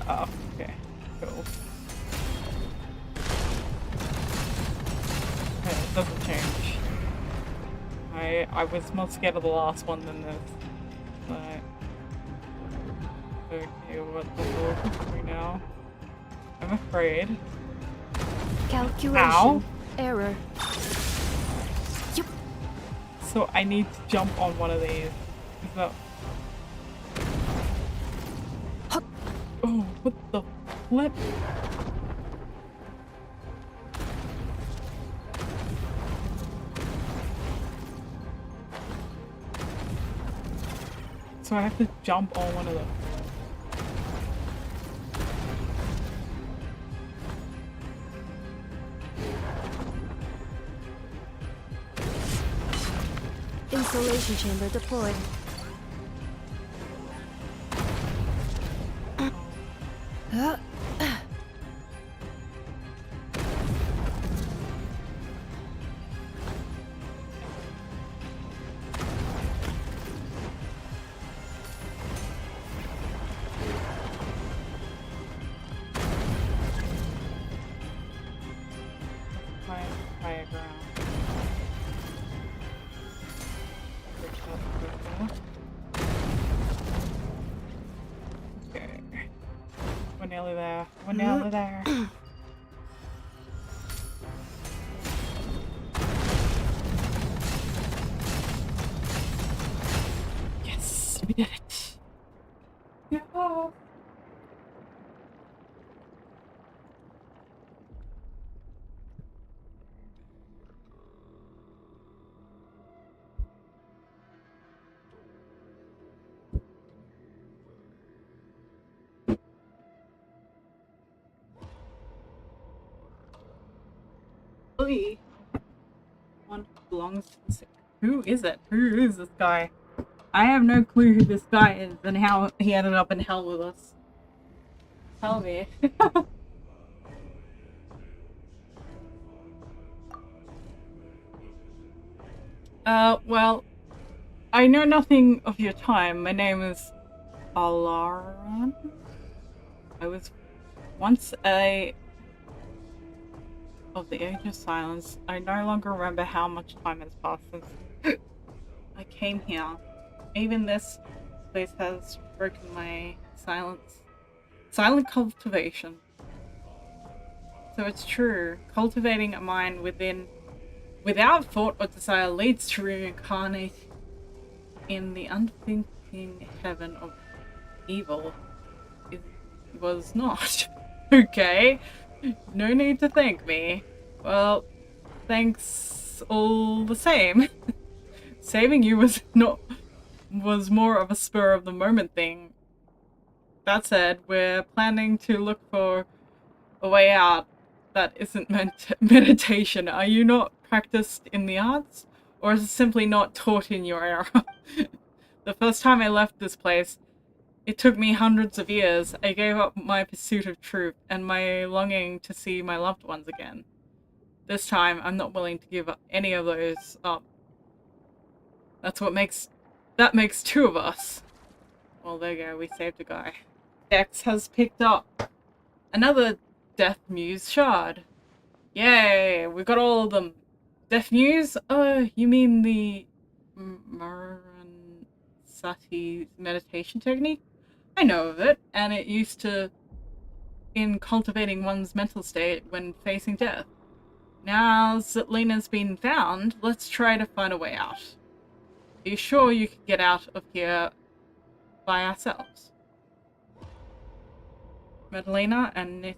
Oh, okay. Cool. Okay, it doesn't change. I was more scared of the last one than this. But okay, what the hell do we now? I'm afraid. Calculation. Ow. Error. Yep. So I need to jump on one of these. Is that... Oh, what the flip? So I have to jump on one of them. Insulation chamber deployed. Higher ground. nearly there. We're nearly there. Yes, we did it. Yeah. One belongs to the sick. Who is it? Who is this guy? I have no clue who this guy is and how he ended up in hell with us. Tell me. Well, I know nothing of your time. My name is Alaran. I was once of the Age of Silence. I no longer remember how much time has passed since I came here. Even this place has broken my silent cultivation. So it's true, cultivating a mind without thought or desire leads to reincarnate in the unthinking heaven of evil. It was not. Okay, no need to thank me. Well, thanks all the same. Saving you was more of a spur of the moment thing. That said, we're planning to look for a way out that isn't meditation. Are you not practiced in the arts? Or is it simply not taught in your era? The first time I left this place, it took me hundreds of years. I gave up my pursuit of truth and my longing to see my loved ones again. This time, I'm not willing to give up any of those up. That makes two of us. Well, there you go, we saved a guy. Dex has picked up another Death Muse shard. Yay, we got all of them. Death Muse? Oh, you mean the Sati meditation technique? I know of it, and it used to in cultivating one's mental state when facing death. Now that Linnea's been found, let's try to find a way out. Are you sure you can get out of here by ourselves? Madalena and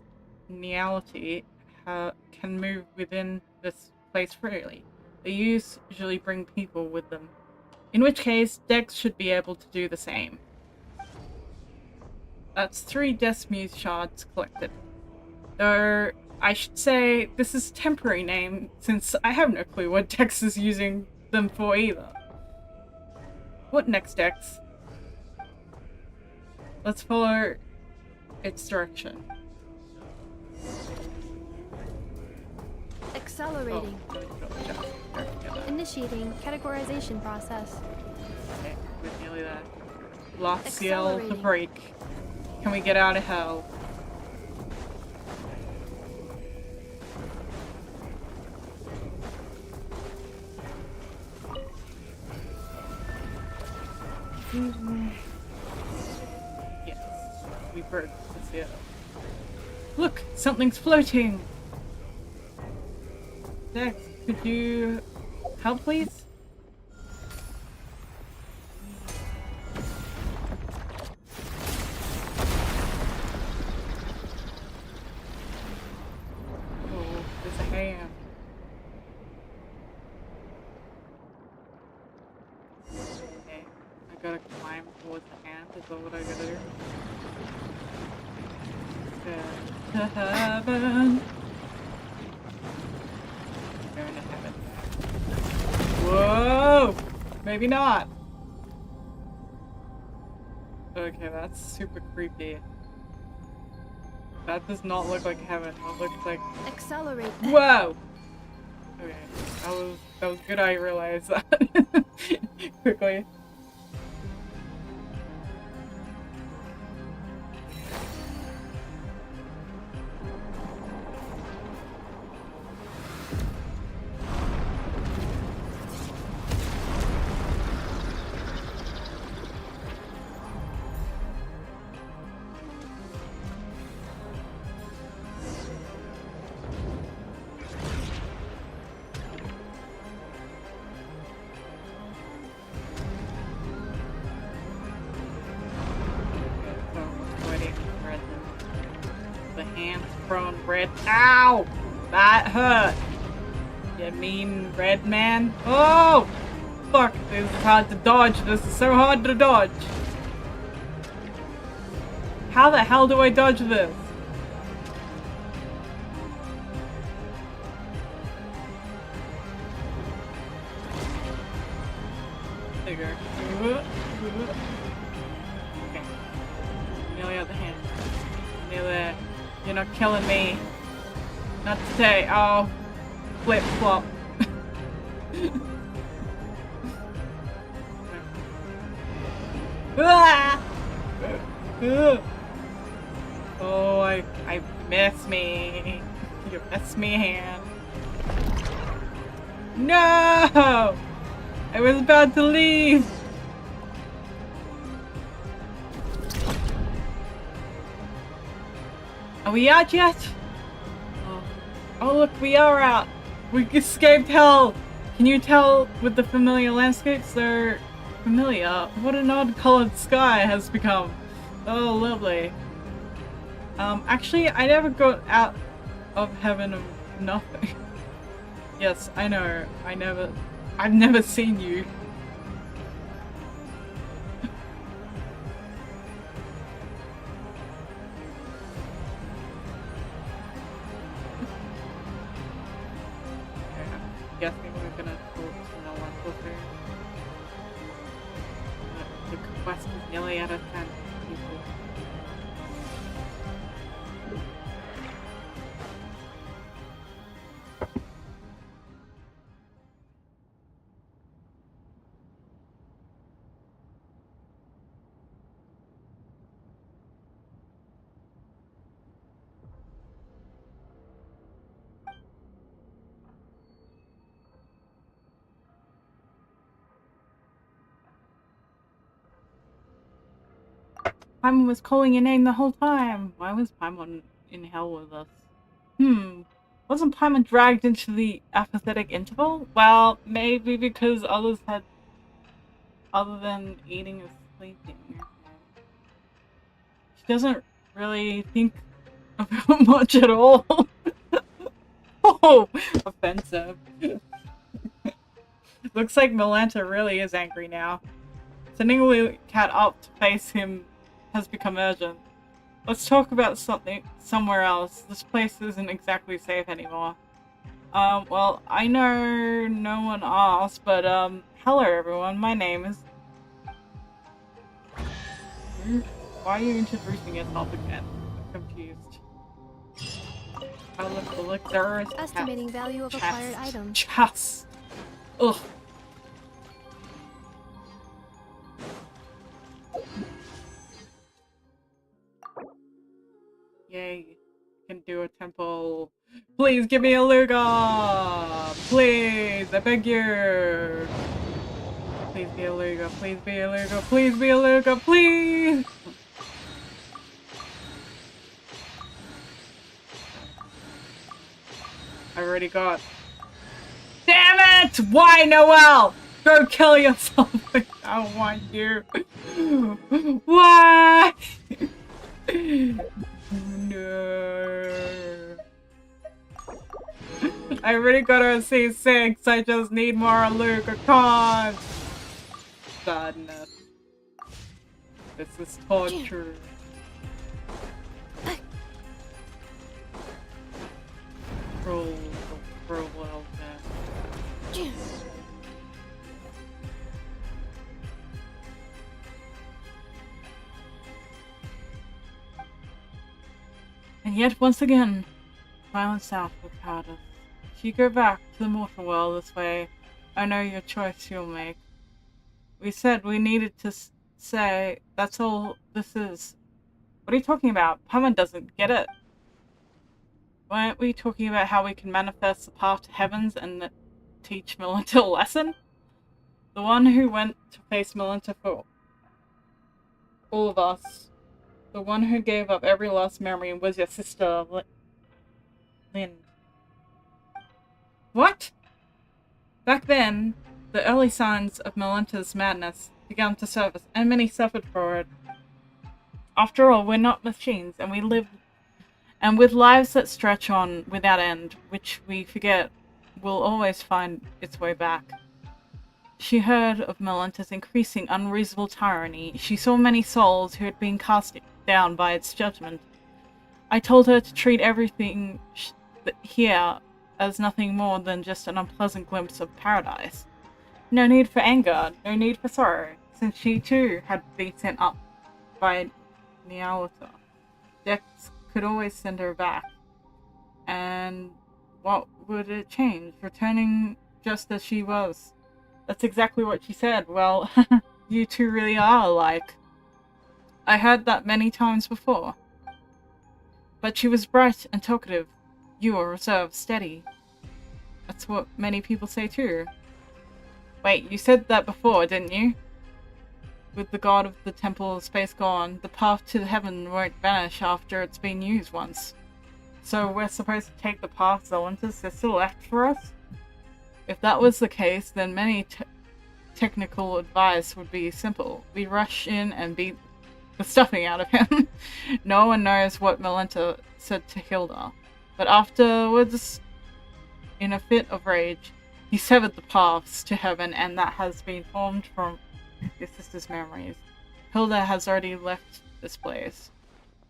Neality can move within this place freely. They usually bring people with them. In which case, Dex should be able to do the same. That's 3 Death Muse shards collected. Though, I should say, this is a temporary name, since I have no clue what Dex is using them for either. What next, Dex? Let's follow its direction. Accelerating. Initiating categorization process. Okay, we're nearly there. Lock seal to break. Can we get out of hell? Yes, we broke the seal. Look, something's floating! Dex, could you help, please? Oh, there's a hand. Okay, I gotta climb towards the hand, is that what I gotta do? To heaven. Going to heaven. Whoa! Maybe not. Okay, that's super creepy. That does not look like heaven. That looks like... Accelerate. Whoa! Okay, that was good I realized that quickly. thrown red. Ow! That hurt. You mean red man? Oh! Fuck, this is hard to dodge. This is so hard to dodge. How the hell do I dodge this? There you go. Okay. Nearly out the hand. Nearly there. You're not killing me. Not today. Oh. Flip flop. Ah! Oh, I miss me. You miss me, hand. No! I was about to leave. Are we out yet? Oh look, we are out. We escaped hell. Can you tell with the familiar landscapes? They're familiar. What an odd colored sky has become. Oh, lovely. Actually, I never got out of heaven of nothing. Yes, I know. I've never seen you. Guessing we're gonna talk to no one for food. The quest is nearly out of 10 people. Paimon was calling your name the whole time. Why was Paimon in hell with us? Wasn't Paimon dragged into the apathetic interval? Well, maybe because others had... other than eating or sleeping. She doesn't really think about much at all. Oh, offensive. Looks like Milanta really is angry now. Sending a cat up to face him has become urgent. Let's talk about somewhere else. This place isn't exactly safe anymore. Well, I know no one asked, but, hello everyone, my name is... Why are you introducing yourself again? I'm confused. Oh look, there is... Estimating value of acquired items. Chess! Ugh. Yay, can do a temple. Please give me a Luga! Please, I beg you! Please be a Luga, please be a Luga, please be a Luga, please! I already got... Damn it! Why, Noelle? Go kill yourself! I don't want you. Why? No. I already got a C6. I just need more Luca. Con. Sadness. This is torture. Roll well then. And yet, once again, violence south will coward us. If you go back to the mortal world this way, I know your choice you'll make. We said we needed to say, that's all this is. What are you talking about? Paimon doesn't get it. Weren't we talking about how we can manifest the path to heavens and teach Milanta a lesson? The one who went to face Milanta for all of us. The one who gave up every last memory was your sister, Lynn. What? Back then, the early signs of Milanta's madness began to surface, and many suffered for it. After all, we're not machines, and we live And with lives that stretch on without end, which we forget will always find its way back. She heard of Melinta's increasing unreasonable tyranny. She saw many souls who had been cast down by its judgment. I told her to treat everything here as nothing more than just an unpleasant glimpse of paradise. No need for anger, no need for sorrow, since she too had been sent up by Nyalta. Dex could always send her back. And what would it change? Returning just as she was. That's exactly what she said. Well, you two really are alike. I heard that many times before. But she was bright and talkative. You were reserved, steady. That's what many people say too. Wait, you said that before, didn't you? With the god of the temple of space gone, the path to heaven won't vanish after it's been used once. So we're supposed to take the path Zelenta's sister left for us? If that was the case, then many technical advice would be simple. We rush in and beat the stuffing out of him. No one knows what Melinta said to Hilda. But afterwards, in a fit of rage, he severed the paths to heaven, and that has been formed from your sister's memories. Hilda has already left this place.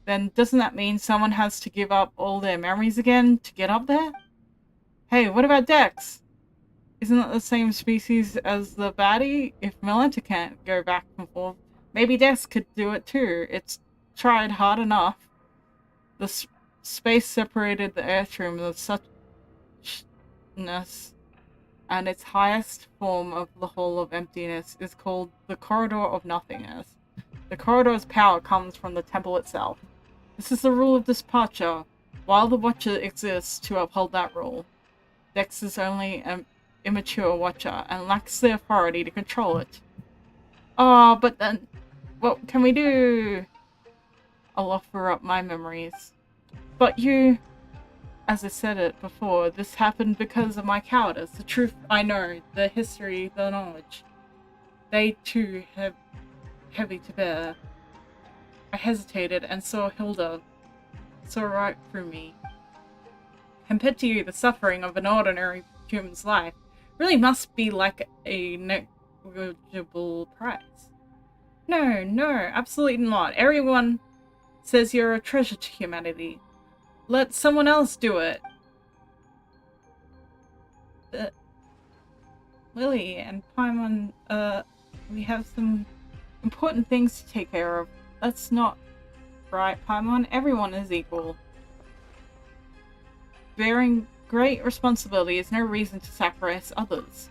Then doesn't that mean someone has to give up all their memories again to get up there? Hey, what about Dex? Isn't that the same species as the baddie? If Melinta can't go back and forth, maybe Dex could do it too. It's tried hard enough. The space separated the earthroom of suchness, and its highest form of the hole of emptiness is called the Corridor of Nothingness. The corridor's power comes from the temple itself. This is the rule of departure, while the Watcher exists to uphold that rule. Dex is only an immature Watcher and lacks the authority to control it. Oh, but then, what can we do? I'll offer up my memories. But you... As I said it before, this happened because of my cowardice. The truth I know, the history, the knowledge. They too have heavy to bear. I hesitated and saw Hilda, saw right through me. Compared to you, the suffering of an ordinary human's life really must be like a negligible price. No, absolutely not. Everyone says you're a treasure to humanity. Let someone else do it. Lily and Paimon, we have some important things to take care of. That's not right, Paimon. Everyone is equal. Bearing great responsibility is no reason to sacrifice others.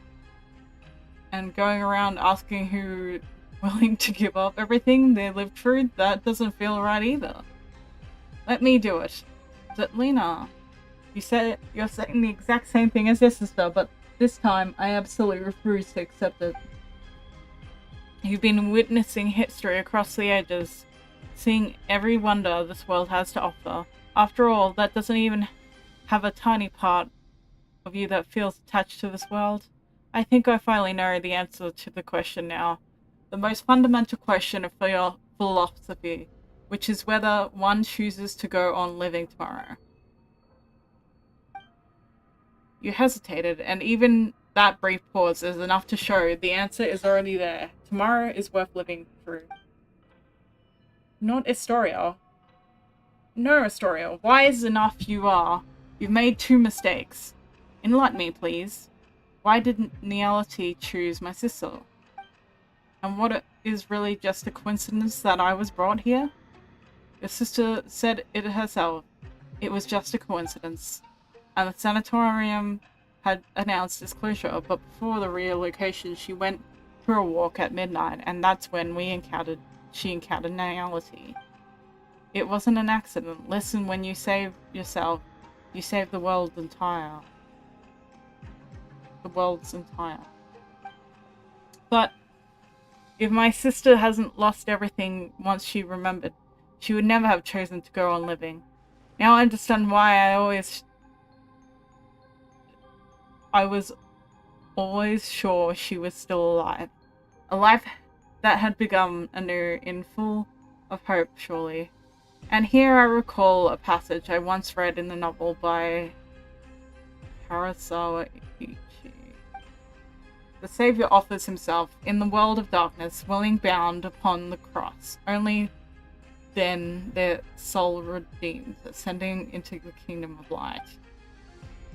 And going around asking who willing to give up everything they lived through, that doesn't feel right either. Let me do it. Lena, you're saying the exact same thing as your sister, but this time I absolutely refuse to accept it. You've been witnessing history across the ages, seeing every wonder this world has to offer. After all, that doesn't even have a tiny part of you that feels attached to this world. I think I finally know the answer to the question now. The most fundamental question of philosophy, which is whether one chooses to go on living tomorrow. You hesitated, and even that brief pause is enough to show the answer is already there. Tomorrow is worth living through. Not Astoria. No, Astoria. Wise enough you are. You've made 2 mistakes. Enlighten me, please. Why didn't Nyalta choose my sister? And what is really just a coincidence that I was brought here? Your sister said it herself. It was just a coincidence. And the sanatorium had announced its closure, but before the relocation she went for a walk at midnight, and that's when she encountered Nyalta. It wasn't an accident. Listen, when you save yourself, you save the world entire. The world's entire. But if my sister hasn't lost everything once she remembered, she would never have chosen to go on living. Now I understand why I was always sure she was still alive. A life that had begun anew in full of hope, surely. And here I recall a passage I once read in the novel by Harasawa Ichi. The Savior offers himself in the world of darkness, willing bound upon the cross. Only then their soul redeemed, ascending into the kingdom of light.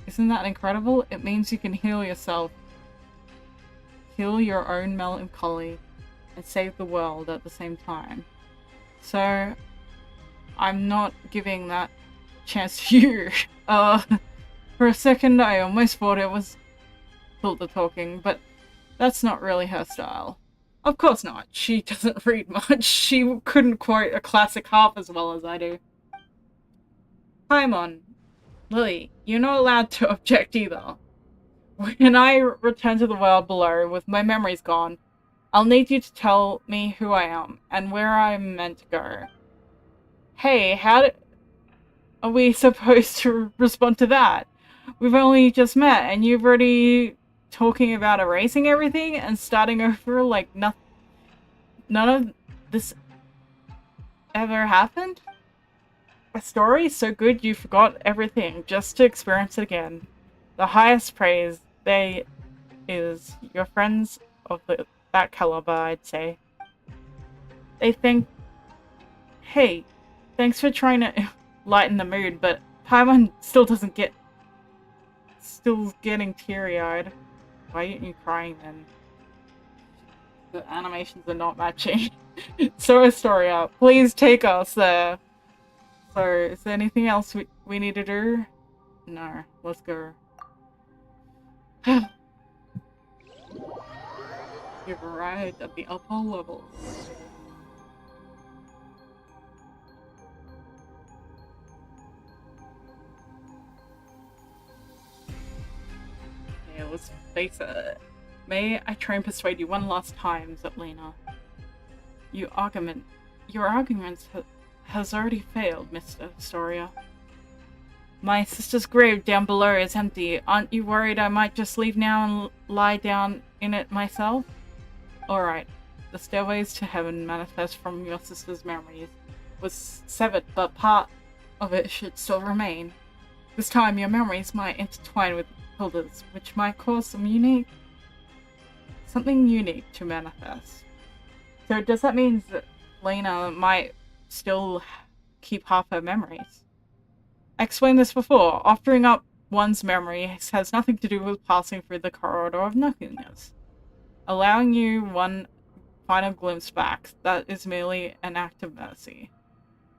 Isn't that incredible? It means you can heal yourself, heal your own melancholy, and save the world at the same time. So, I'm not giving that chance to you. For a second I almost thought it was Hilda talking, but that's not really her style. Of course not. She doesn't read much. She couldn't quote a classic half as well as I do. Paimon. Lily, you're not allowed to object either. When I return to the world below with my memories gone, I'll need you to tell me who I am and where I'm meant to go. Hey, how are we supposed to respond to that? We've only just met and you've already talking about erasing everything and starting over like none of this ever happened? A story so good you forgot everything just to experience it again. The highest praise there is your friends of that caliber, I'd say. They think, hey, thanks for trying to lighten the mood, but Paimon still getting teary-eyed. Why aren't you crying then? The animations are not matching. So Astoria, please take us there. So, is there anything else we need to do? No, let's go. You've arrived at the upper level. Yeah, let's face it. May I try and persuade you one last time, Zetlina? Your argument has already failed, Mr. Astoria. My sister's grave down below is empty. Aren't you worried I might just leave now and lie down in it myself? Alright. The stairways to heaven manifest from your sister's memories was severed, but part of it should still remain. This time your memories might intertwine with Hilda's, which might cause something unique to manifest. So does that mean that Lena might still keep half her memories? I explained this before. Offering up one's memory has nothing to do with passing through the corridor of nothingness. Allowing you one final glimpse back, that is merely an act of mercy.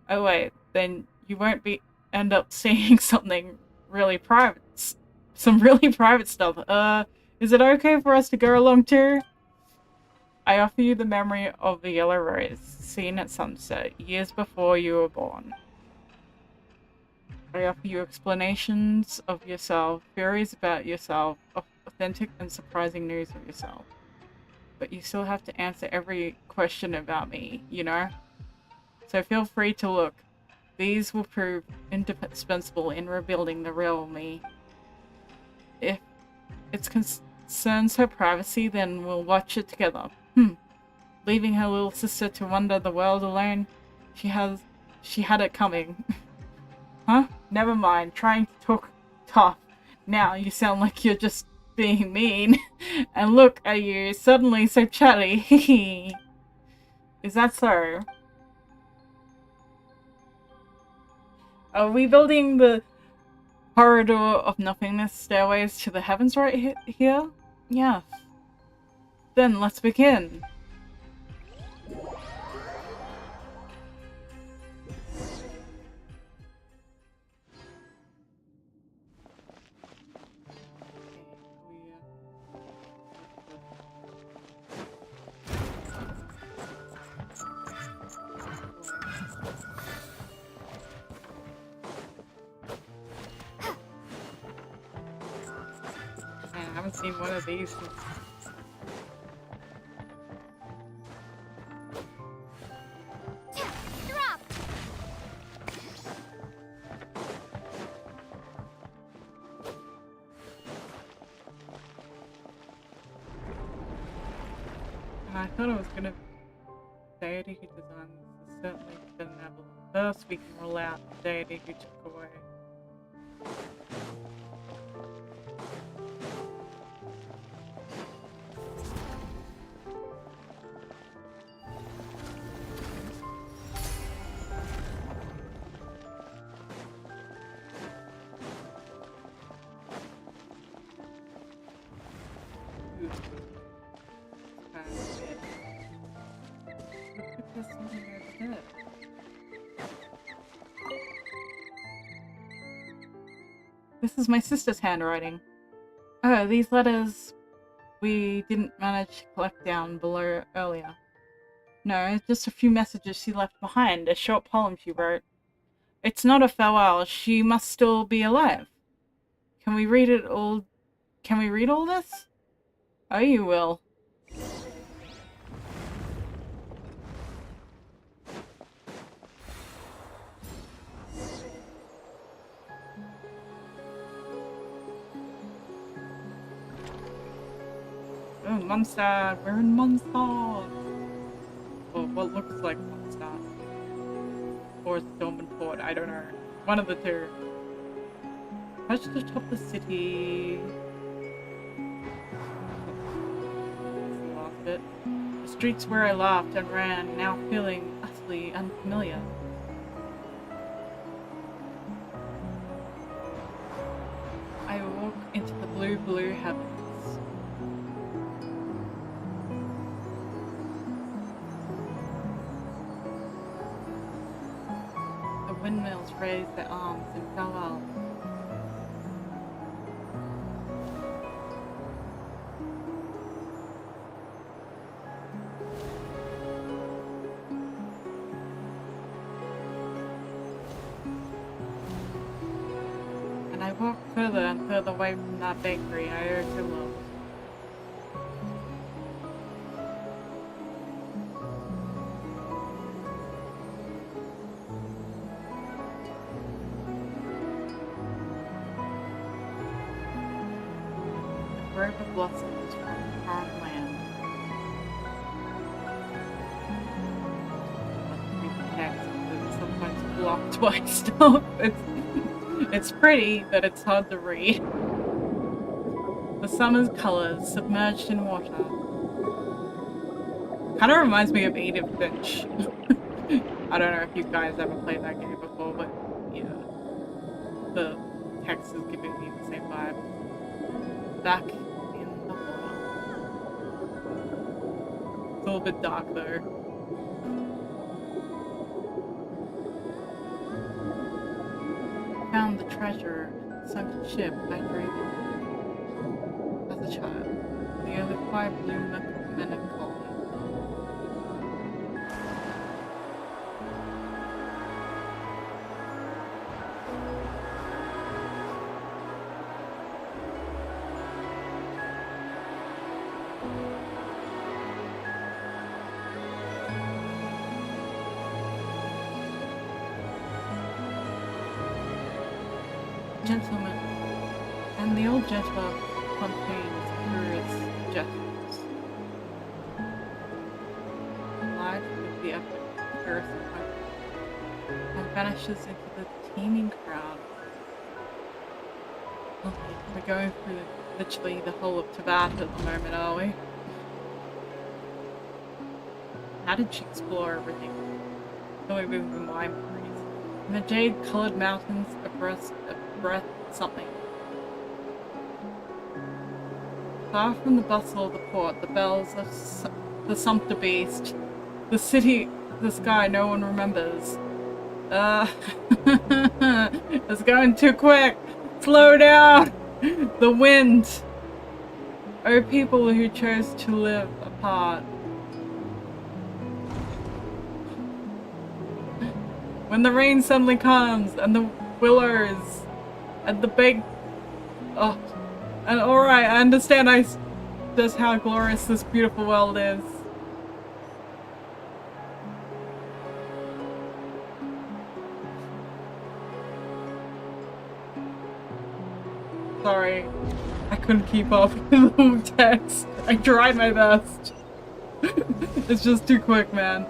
Oh wait, then you won't end up seeing something really private. Some really private stuff. Is it okay for us to go along too? I offer you the memory of the yellow rose, seen at sunset, years before you were born. I offer you explanations of yourself, theories about yourself, authentic and surprising news of yourself. But you still have to answer every question about me, you know? So feel free to look. These will prove indispensable in rebuilding the real me. If it concerns her privacy, then we'll watch it together. Leaving her little sister to wander the world alone, she had it coming. Huh? Never mind, trying to talk tough. Now you sound like you're just being mean. And look at you, suddenly so chatty. Is that so? Are we building the corridor of nothingness stairways to the heavens right here? Yes. Then let's begin. I haven't seen one of these since... Drop! I thought it was gonna... Deity who designed this is certainly benevolent. First, we can rule out the deity who took away. This is my sister's handwriting. Oh, these letters we didn't manage to collect down below earlier. No, just a few messages she left behind, a short poem she wrote. It's not a farewell, she must still be alive. Can we read it all? Can we read all this? Oh, you will. Oh, Mondstadt! We're in Mondstadt! Or what looks like Mondstadt. Or Dorman Port, I don't know. One of the two. Touch the top of the city. That's the last bit. The streets where I laughed and ran, now feeling utterly unfamiliar. I walk into the blue, blue heavens. Windmills raised their arms in farewell. And I walk further and further away from that bakery I owe to love. Grove of blossoms from foreign land. Let's read the text, it's sometimes blocked by stuff. It's pretty, but it's hard to read. The summer's colors submerged in water. Kind of reminds me of Edith Finch. I don't know if you guys ever played that game before, but yeah. The text is giving me the same vibe. Back in the water. It's a little bit dark though. Found the treasure, sunken ship I dreamed of as a child. The other quiet blue melancholy. Gentleman, and the old gentleman contains curious gestures. Lied with the effort of Paris and vanishes into the teeming crowd. Okay, we're going through literally the whole of Tibet at the moment, are we? How did she explore everything? Only with my memories. In the jade-colored mountains abreast something. Far from the bustle of the port, the bells of the sumpter beast, the city, the sky no one remembers. It's going too quick! Slow down! The wind! Oh, people who chose to live apart. When the rain suddenly comes, and the willows, and the big... Oh, and alright, I understand just how glorious this beautiful world is. Sorry, I couldn't keep up with the little text. I tried my best. It's just too quick, man.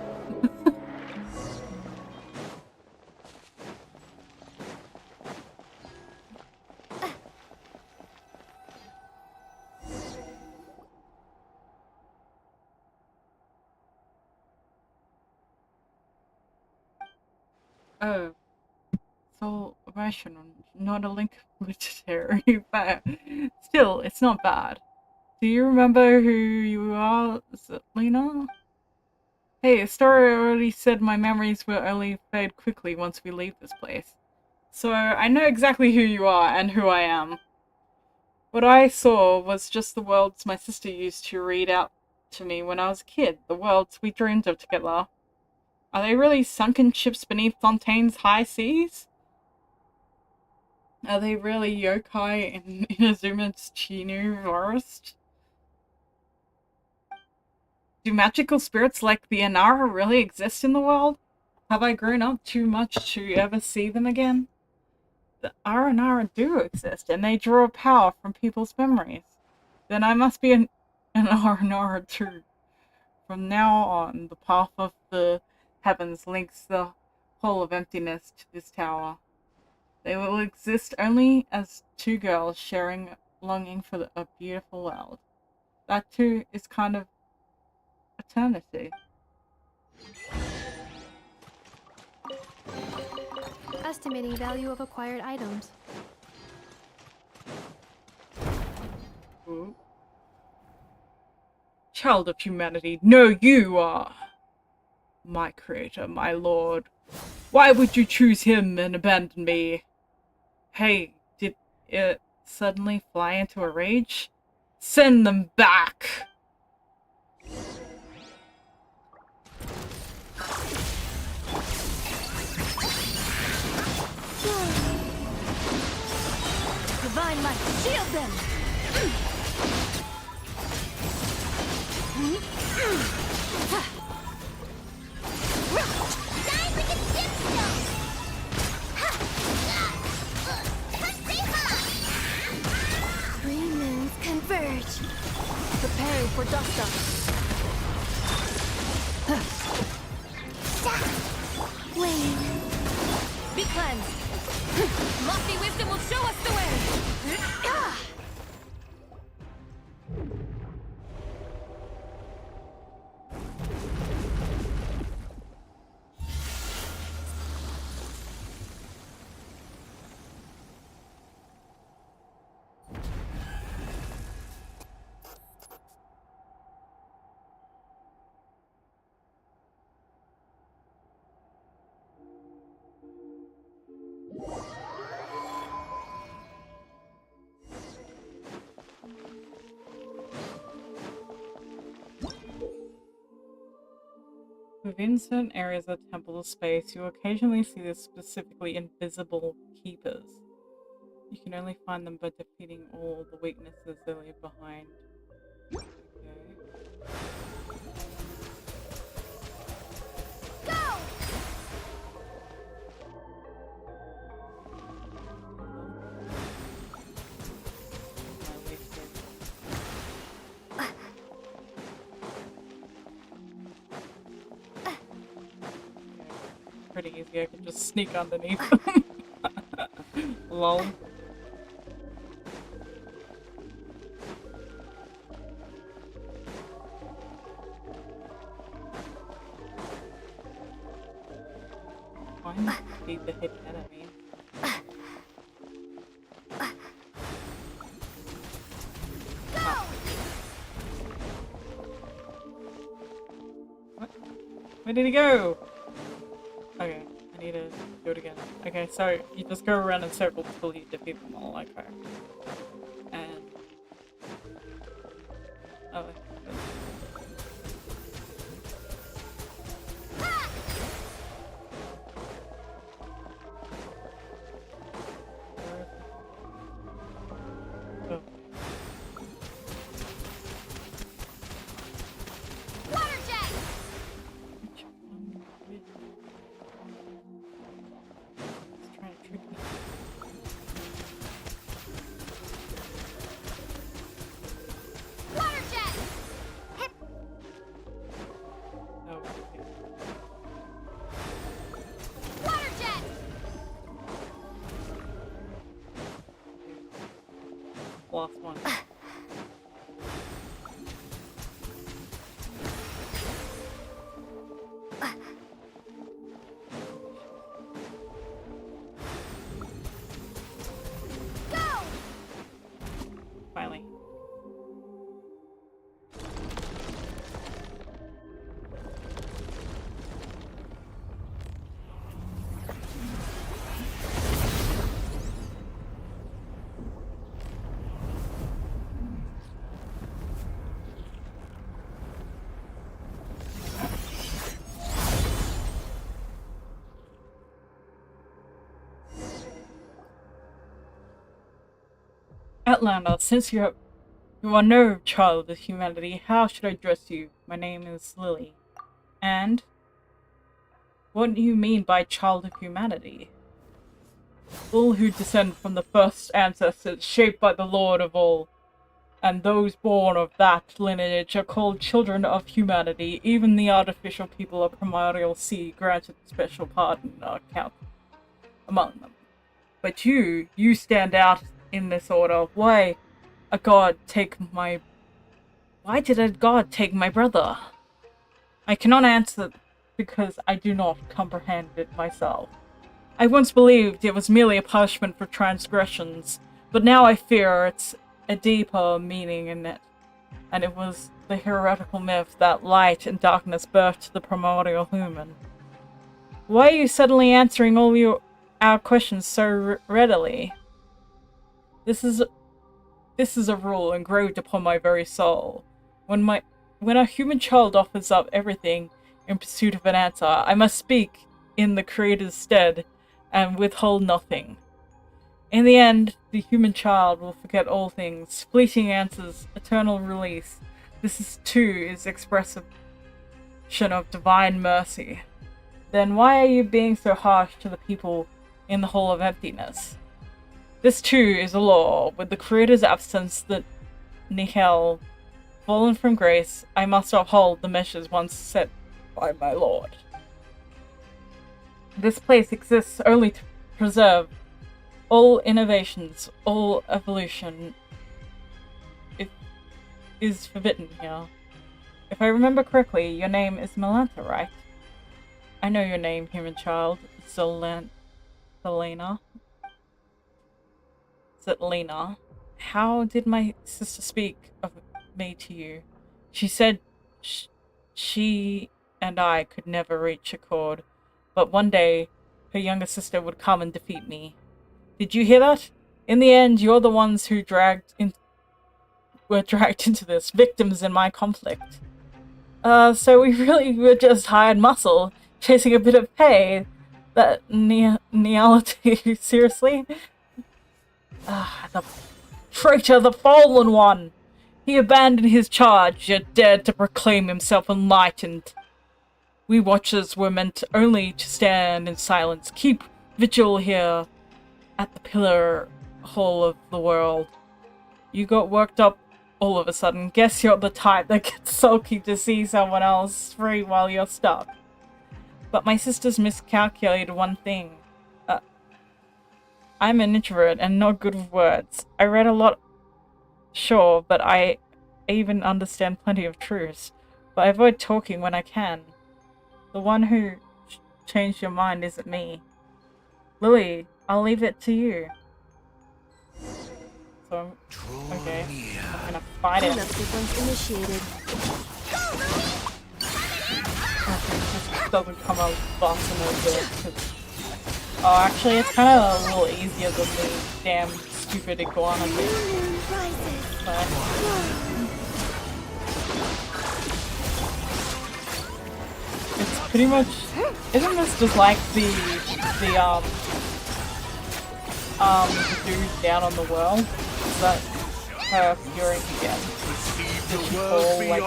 Oh, soul rational, not a link literary, but still, it's not bad. Do you remember who you are, Lena? Hey, a story already said my memories will only fade quickly once we leave this place. So I know exactly who you are and who I am. What I saw was just the worlds my sister used to read out to me when I was a kid, the worlds we dreamed of together. Are they really sunken ships beneath Fontaine's high seas? Are they really yokai in Inazuma's Chinu forest? Do magical spirits like the Inara really exist in the world? Have I grown up too much to ever see them again? The Aranara do exist, and they draw power from people's memories. Then I must be an Aranara too. From now on, the path of the heavens links the whole of emptiness to this tower. They will exist only as two girls sharing longing for a beautiful world. That too is kind of eternity. Estimating value of acquired items. Ooh. Child of humanity, no, you are my creator, my lord. Why would you choose him and abandon me? Hey, did it suddenly fly into a rage? Send them back! Divine light, shield them! Dive like a gemstone! Three moons converge. Preparing for dust up. Wait. Be cleansed! Lofty wisdom will show us the way! Within certain areas of temple space, you occasionally see the specifically invisible keepers. You can only find them by defeating all the weaknesses they leave behind. Okay. Pretty easy, I can just sneak underneath them. Lol. Why not beat the hidden enemy? What? Where did he go? Okay, I need to do it again. Okay, so you just go around in circles until you defeat them all, okay. And... oh, oh. Water jet! Which one? Let's try to trick me. Water jet! Oh, okay. Water jet! Last one. Outlander, since you are no child of humanity, how should I address you? My name is Lily. And? What do you mean by child of humanity? All who descend from the first ancestors, shaped by the Lord of all, and those born of that lineage are called children of humanity. Even the artificial people of Primordial Sea granted special pardon are counted among them. But you stand out in this order. Why did a god take my brother? I cannot answer because I do not comprehend it myself. I once believed it was merely a punishment for transgressions, but now I fear it's a deeper meaning in it, and it was the heretical myth that light and darkness birthed the primordial human. Why are you suddenly answering all our questions so readily? This is a rule engraved upon my very soul. When a human child offers up everything in pursuit of an answer, I must speak in the Creator's stead and withhold nothing. In the end, the human child will forget all things, fleeting answers, eternal release. This too is expression of divine mercy. Then why are you being so harsh to the people in the Hall of Emptiness? This too is a law. With the Creator's absence, the nihil, fallen from grace, I must uphold the measures once set by my Lord. This place exists only to preserve all innovations, all evolution. It is forbidden here. If I remember correctly, your name is Melantha, right? I know your name, human child. Zelena. How did my sister speak of me to you? She said she and I could never reach accord, but one day her younger sister would come and defeat me. Did you hear that? In the end, you're the ones who were dragged into this, victims in my conflict. So we really were just hired muscle, chasing a bit of pay. That nihility, seriously? The traitor, the fallen one! He abandoned his charge, yet dared to proclaim himself enlightened. We watchers were meant only to stand in silence, keep vigil here at the pillar hall of the world. You got worked up all of a sudden. Guess you're the type that gets sulky to see someone else free while you're stuck. But my sister's miscalculated one thing. I'm an introvert and not good with words. I read a lot, sure, but I even understand plenty of truths. But I avoid talking when I can. The one who changed your mind isn't me. Lily, I'll leave it to you. So, okay, I'm gonna fight it. Cleanup sequence initiated. This doesn't come out fast enough. Oh, actually, it's kind of a little easier than the damn stupid iguana thing. It's pretty much. Isn't this just like the dude down on the world? Is that her appearing again? Did she fall like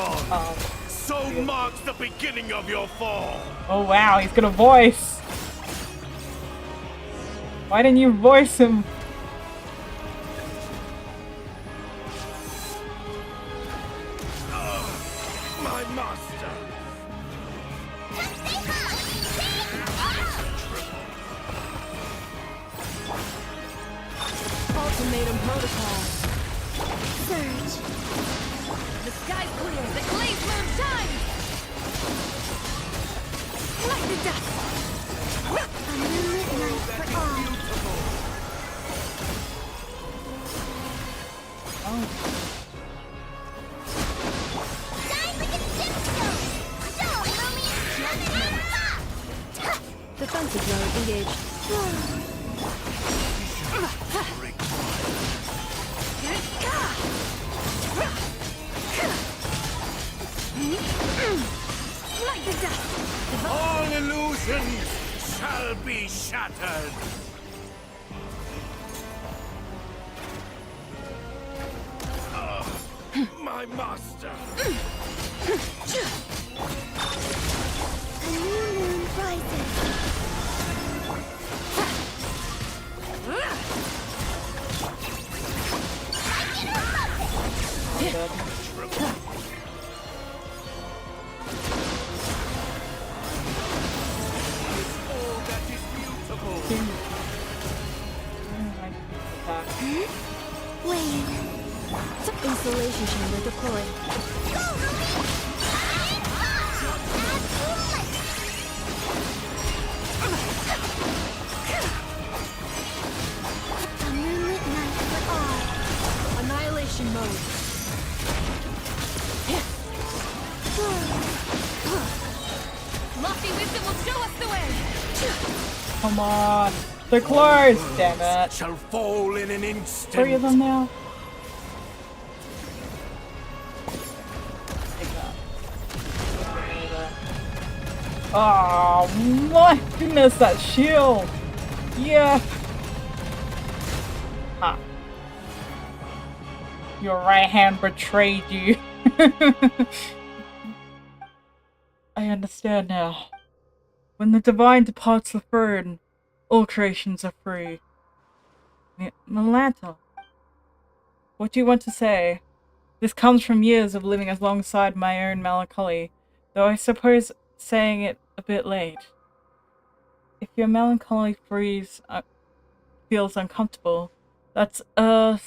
So marks the beginning of your fall. Oh wow, he's got a voice. Why didn't you voice him? My master. Ultimatum protocol. Surge. The sky's clear. The glaze moon shines. Light the dust. A moonlit night for all. Shine like a gemstone. So, Defensive mode engaged. Light the dust. All illusions shall be shattered. my master! A new moon rises. All that is beautiful! Wait. Installation chamber deployed. A moonlit night for all. Annihilation mode. Lofty wisdom will show us the way! Come on. They're close, damn it. Shall fall in an instant! 3 of them now. Take that. Oh my goodness, that shield! Yeah! Ah. Your right hand betrayed you. I understand now. When the divine departs the throne, all creations are free. Melanta, what do you want to say? This comes from years of living alongside my own melancholy, though I suppose saying it a bit late. If your melancholy feels uncomfortable, that's a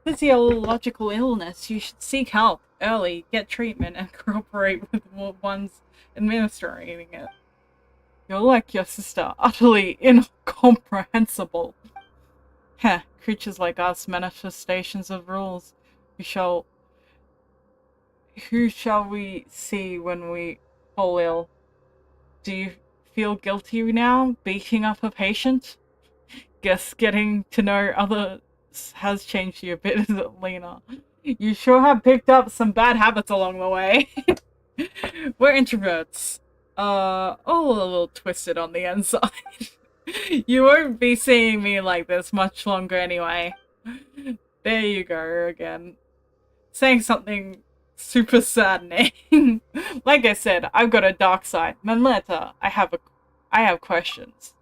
physiological illness. You should seek help early, get treatment, and cooperate with the ones administering it. You're like your sister, utterly incomprehensible. Heh, creatures like us, manifestations of rules. Who shall we see when we fall ill? Do you feel guilty now, beating up a patient? Guess getting to know others has changed you a bit, isn't it, Lena? You sure have picked up some bad habits along the way. We're introverts. All a little twisted on the inside. You won't be seeing me like this much longer anyway. There you go again. Saying something super saddening. Like I said, I've got a dark side. Manleta, I have questions.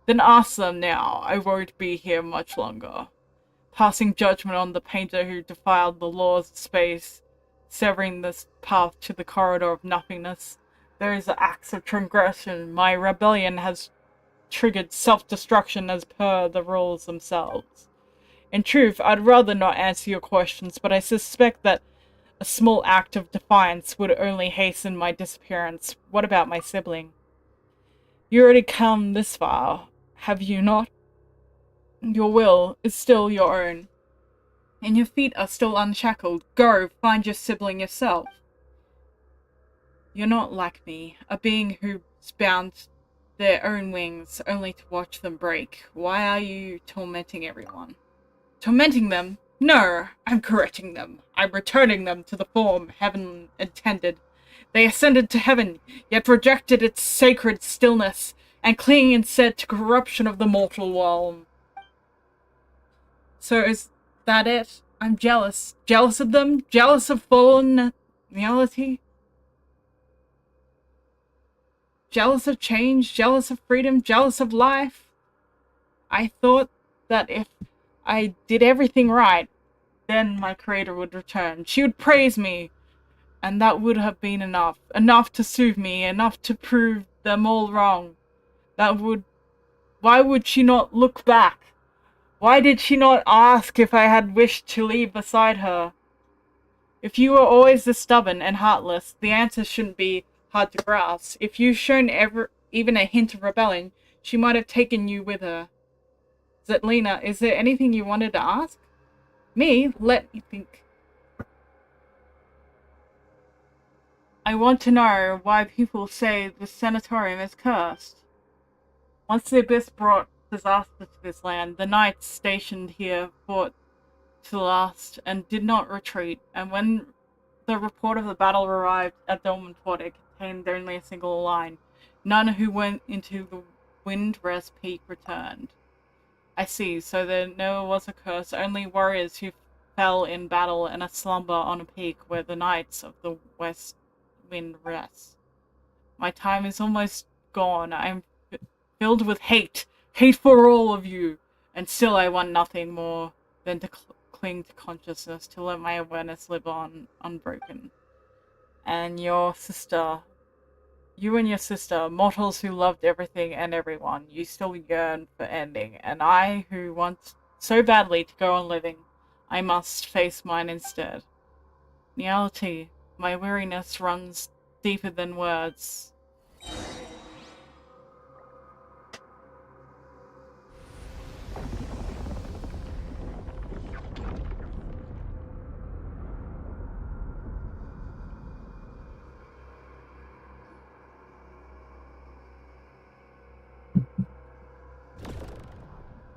Then ask them now. I won't be here much longer. Passing judgment on the painter who defiled the laws of space, severing this path to the corridor of nothingness. There is acts of transgression. My rebellion has triggered self-destruction as per the rules themselves. In truth, I'd rather not answer your questions, but I suspect that a small act of defiance would only hasten my disappearance. What about my sibling? You already come this far, have you not? Your will is still your own, and your feet are still unshackled. Go, find your sibling yourself. You're not like me, a being who's bound their own wings only to watch them break. Why are you tormenting everyone? Tormenting them? No, I'm correcting them. I'm returning them to the form heaven intended. They ascended to heaven, yet rejected its sacred stillness, and cling instead to corruption of the mortal realm. So is that it? I'm jealous. Jealous of them? Jealous of fallen reality? Jealous of change? Jealous of freedom? Jealous of life? I thought that if I did everything right, then my creator would return. She would praise me, and that would have been enough. Enough to soothe me, enough to prove them all wrong. Why would she not look back? Why did she not ask if I had wished to leave beside her? If you were always this stubborn and heartless, the answer shouldn't be hard to grasp. If you've shown even a hint of rebellion, she might have taken you with her. Zetlina, is there anything you wanted to ask? Me? Let me think. I want to know why people say the sanatorium is cursed. Once the Abyss brought disaster to this land, the knights stationed here fought to the last and did not retreat, and when the report of the battle arrived at Dorman Port, it contained only a single line. None who went into the Windrest Peak returned. I see, so there never was a curse, only warriors who fell in battle in a slumber on a peak where the knights of the west wind rest. My time is almost gone. I am filled with hate. Hate for all of you. And still I want nothing more than to cling to consciousness, to let my awareness live on, unbroken. And your sister, you and your sister, mortals who loved everything and everyone, you still yearn for ending. And I, who want so badly to go on living, I must face mine instead. Reality, my weariness runs deeper than words.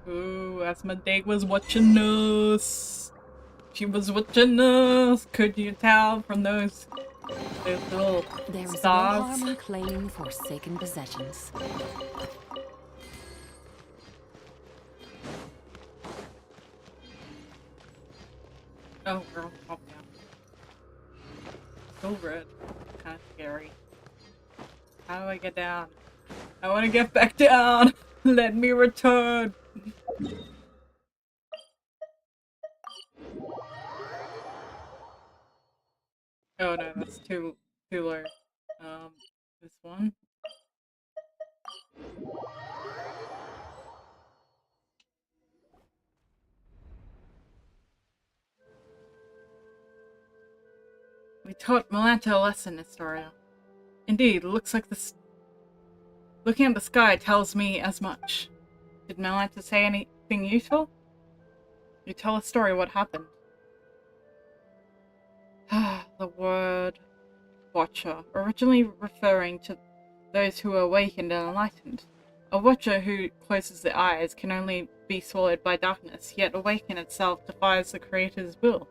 Ooh, Asmodee was watching us. She was watching us. Could you tell from those little There is no stars? harm in claiming forsaken possessions. Oh, we're on top now. So red. Kind of scary. How do I get down? I want to get back down. Let me return. Oh no, that's too low. This one. We taught Melanta a lesson, Astoria. Indeed, looks like this. Looking at the sky tells me as much. Did Melanta say anything useful? You tell a story what happened. The word watcher, originally referring to those who are awakened and enlightened. A watcher who closes their eyes can only be swallowed by darkness, yet awaken itself defies the Creator's will,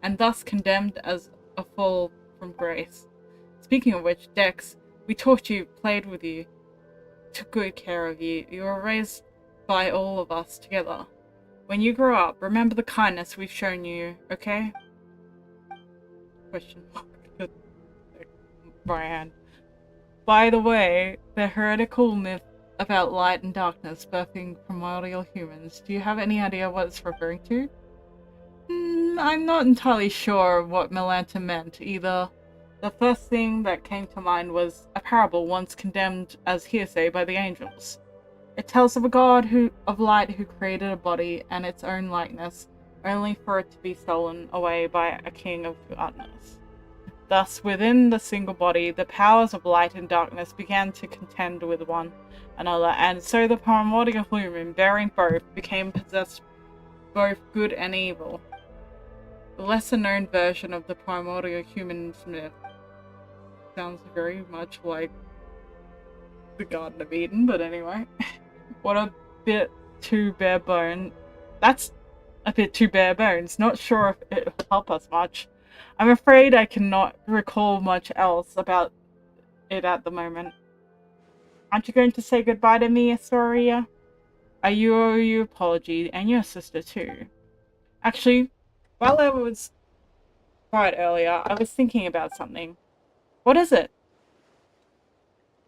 and thus condemned as a fall from grace. Speaking of which, Dex, we taught you, played with you, took good care of you. You were raised by all of us together. When you grow up, remember the kindness we've shown you, okay? Question mark. Brian. By the way, the heretical myth about light and darkness birthing primordial humans, do you have any idea what it's referring to? I'm not entirely sure what Melanta meant either. The first thing that came to mind was a parable once condemned as hearsay by the angels. It tells of a god of light who created a body and its own likeness, only for it to be stolen away by a king of darkness. Thus, within the single body, the powers of light and darkness began to contend with one another, and so the primordial human, bearing both, became possessed both good and evil. The lesser-known version of the primordial human myth sounds very much like the Garden of Eden, but anyway. What a bit too bare bone. That's a bit too bare bones. Not sure if it'll help us much. I'm afraid I cannot recall much else about it at the moment. Aren't you going to say goodbye to me, Astoria? I owe you apology, and your sister too. Actually, while I was quiet earlier, I was thinking about something. What is it?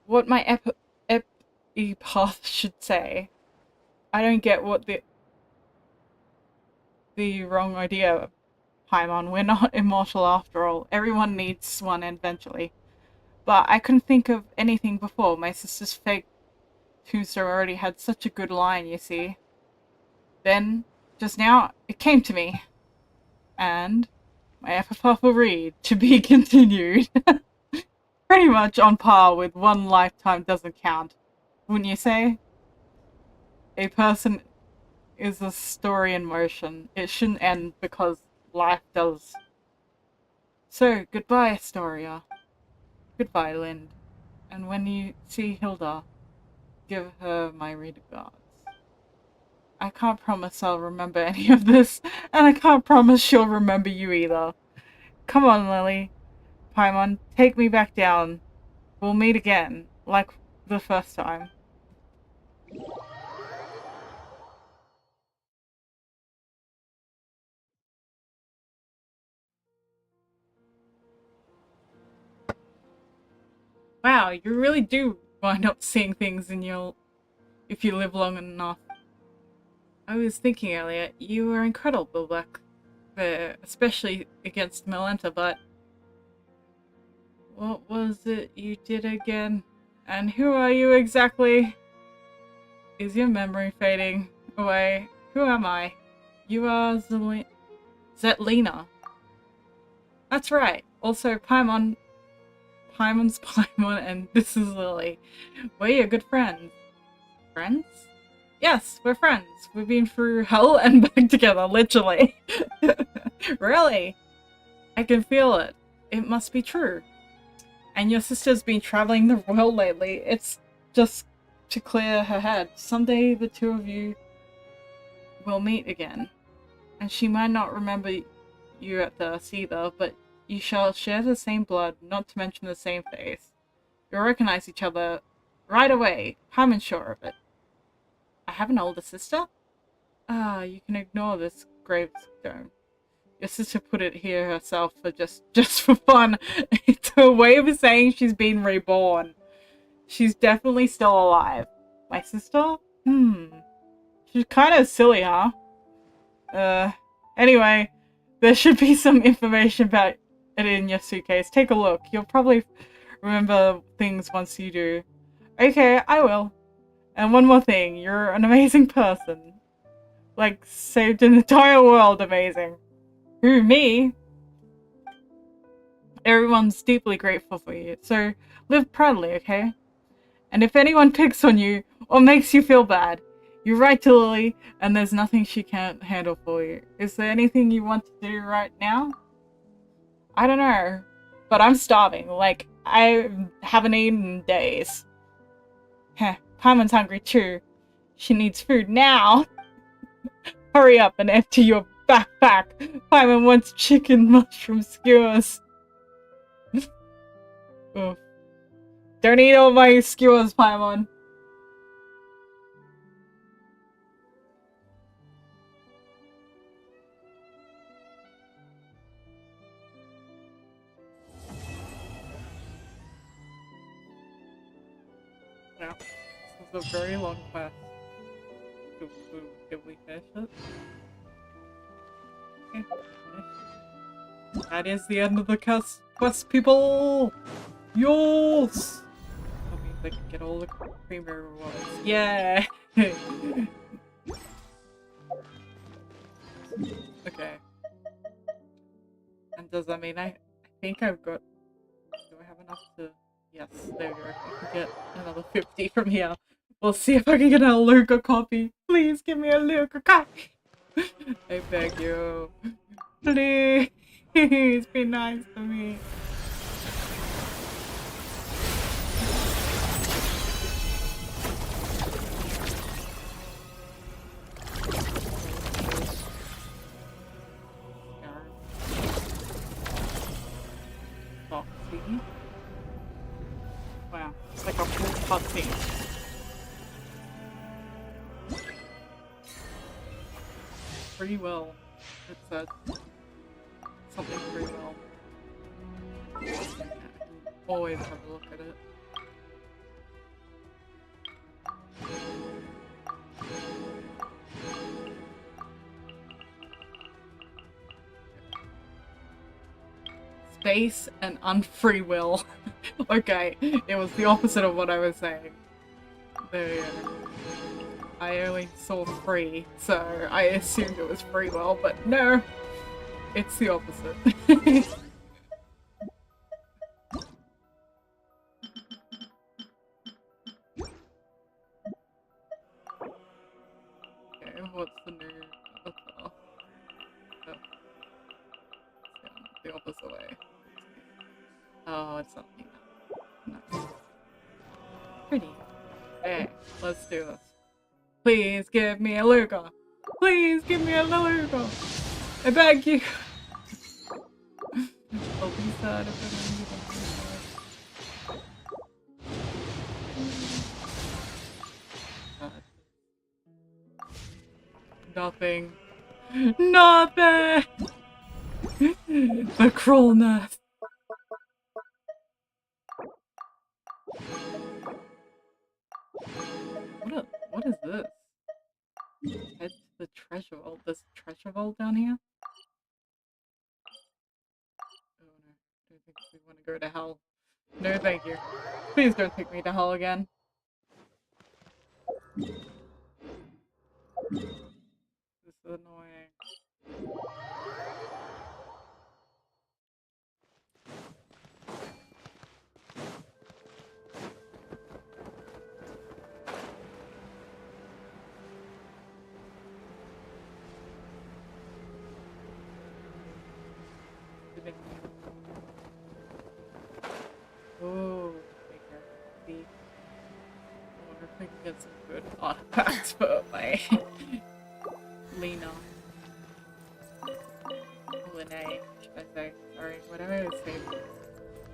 What my epipath should say. I don't get what the wrong idea, Paimon. We're not immortal after all. Everyone needs one eventually. But I couldn't think of anything before. My sister's fake tombstone already had such a good line, you see. Then, just now, it came to me. And my epipath will read, to be continued. Pretty much on par with one lifetime doesn't count, wouldn't you say? A person is a story in motion. It shouldn't end because life does. So, goodbye, Astoria. Goodbye, Lind. And when you see Hilda, give her my regards. I can't promise I'll remember any of this, and I can't promise she'll remember you either. Come on, Lily. Paimon, take me back down. We'll meet again, like the first time. Wow, you really do wind up seeing things in your... if you live long enough. I was thinking earlier, you were incredible back there, especially against Melenta, but... what was it you did again? And who are you exactly? Is your memory fading away? Who am I? You are Zetlina. That's right. Also, Paimon's Paimon, and this is Lily. We're your good friends. Friends? Yes, we're friends. We've been through hell and back together, literally. Really? I can feel it. It must be true. And your sister's been traveling the world lately. It's just to clear her head. Someday the two of you will meet again. And she might not remember you at first either, but you shall share the same blood, not to mention the same face. You'll recognize each other right away. I'm sure of it. I have an older sister? Ah, you can ignore this gravestone. Your sister put it here herself for just for fun. It's a way of saying she's been reborn. She's definitely still alive. My sister? She's kind of silly, huh? Anyway, there should be some information about it in your suitcase. Take a look. You'll probably remember things once you do. Okay, I will. And one more thing. You're an amazing person. Like, saved an entire world amazing. Who, me? Everyone's deeply grateful for you. So, live proudly, okay? And if anyone picks on you or makes you feel bad, you write to Lily, and there's nothing she can't handle for you. Is there anything you want to do right now? I don't know, but I'm starving. Like, I haven't eaten in days. Heh, Paimon's hungry too. She needs food now. Hurry up and empty your backpack. Paimon wants chicken mushroom skewers. Oof. Don't eat all my skewers, Paimon. Yeah, this is a very long quest. Did we finish it? Okay, finish. That is the end of the quest, people! Yes! That means I can get all the creamer rewards. Yeah! Okay. And does that mean I think I've got... do I have enough to... Yes, there we go. I can get another 50 from here. We'll see if I can get a Luca copy. Please give me a Luca copy. I beg you. Please be nice to me. Foxy. Wow, it's like a full cutscene. Free will. It said something free will. Always have a look at it. Space and unfree will. Okay, it was the opposite of what I was saying. There you go. I only saw free, so I assumed it was free will, but no, it's the opposite. Okay, what's the new avatar? Oh. The opposite way. Oh, it's something. Nice. Pretty. Okay, let's do this. Please give me a Luca. Please give me a Luca. I beg you. I'll be sad if I don't Nothing. Nothing! The cruel nest. there's a treasure vault down here. Oh no, I don't think we want to go to hell. No, thank you. Please don't take me to hell again. This is annoying. Oh, see. I wonder if we can get some good artifacts for my Linnea. Linnea, should I say? Sorry, what did I always say?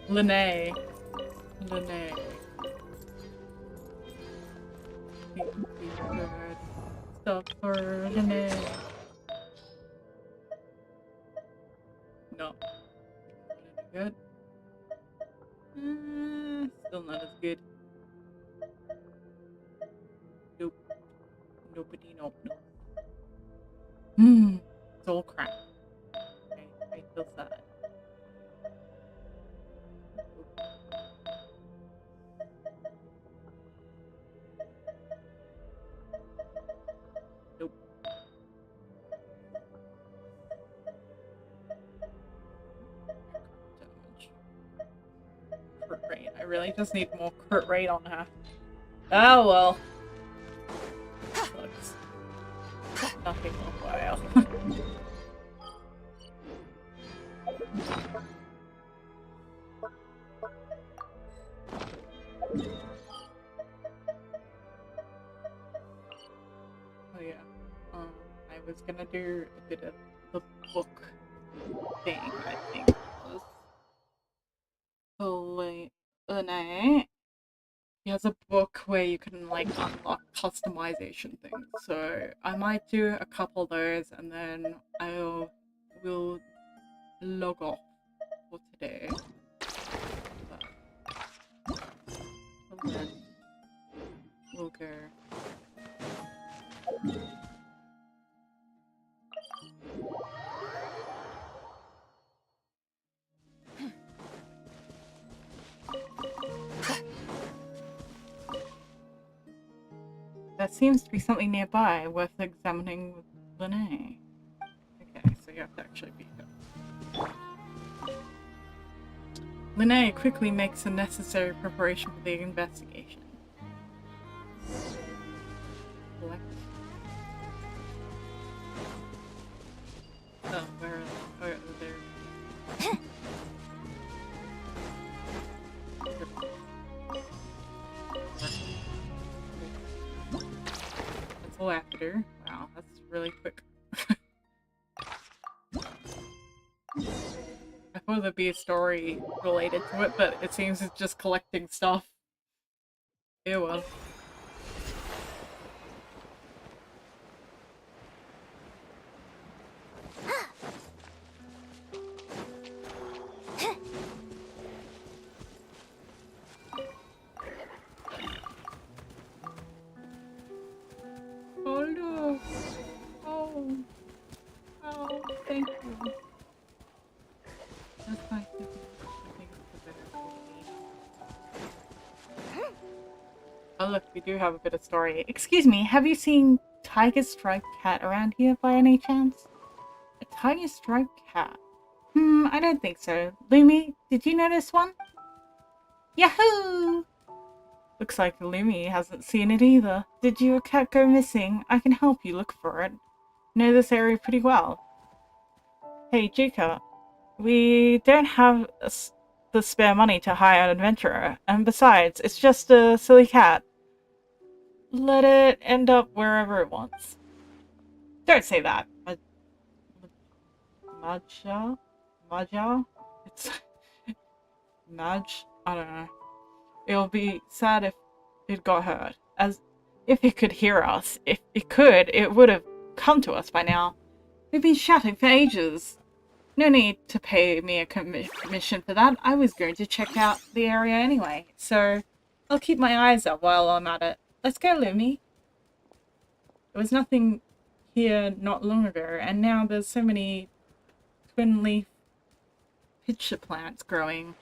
Linnea. Linnea. Good stuff for Linnea. No. Not any good. Still not as good. Nope. Nobody, nope, nope. It's all crap. Okay, I feel sad. Nope. Damage. Crit rate. I really just need more crit rate on her. Oh well. Sucks. Nothing worthwhile. Oh yeah. I was gonna do a bit of the book thing, I think it was. Linnea. He has a book where you can like unlock customization things. So I might do a couple of those and then we'll log off for today. And then we'll go. There seems to be something nearby worth examining with Linnea. Okay, so you have to actually be here. Linnea quickly makes the necessary preparation for the investigation. Collect. Oh, where are they? Oh, there. That's after. Wow, that's really quick. I thought there'd be a story related to it, but it seems it's just collecting stuff. Yeah, well. Oh no! Oh! Oh, thank you. That's fine. Oh look, we do have a bit of story. Excuse me, have you seen tiger striped cat around here by any chance? A tiger striped cat? I don't think so. Lumi, did you notice one? Yahoo! Looks like Lumi hasn't seen it either. Did your cat go missing? I can help you look for it. Know this area pretty well. Hey, Jika. We don't have the spare money to hire an adventurer, and besides, it's just a silly cat. Let it end up wherever it wants. Don't say that. Maja? It's... Maj? I don't know. It'll be sad if it got hurt. As if it could hear us. If it could, it would have come to us by now. We've been shouting for ages. No need to pay me a commission for that. I was going to check out the area anyway, so I'll keep my eyes up while I'm at it. Let's go, Lumi. There was nothing here not long ago, and now there's so many twin leaf pitcher plants growing.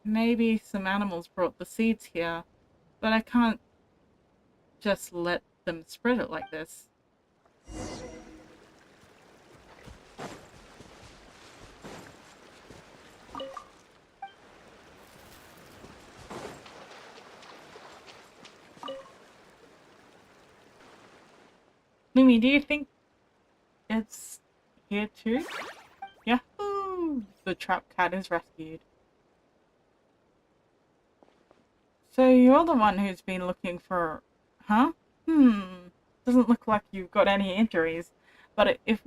Maybe some animals brought the seeds here, but I can't just let them spread it like this. Mimi, do you think it's here too? Yahoo! The trapped cat is rescued. So you're the one who's been looking for... Huh? Doesn't look like you've got any injuries. But if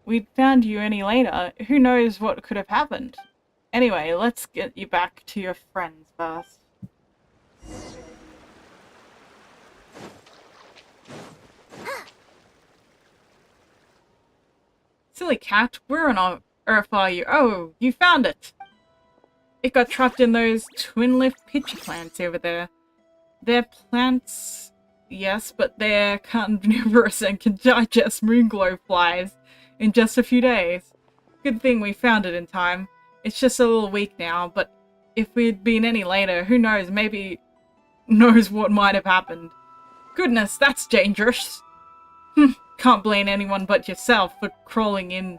we'd found you any later, who knows what could have happened? Anyway, let's get you back to your friends first. Silly cat, where on earth are you? Oh, you found it! It got trapped in those twin-leaf pitcher plants over there. They're plants, yes, but they're carnivorous and can digest moonglow flies in just a few days. Good thing we found it in time. It's just a little weak now, but if we'd been any later, who knows, maybe knows what might have happened. Goodness, that's dangerous. Can't blame anyone but yourself for crawling in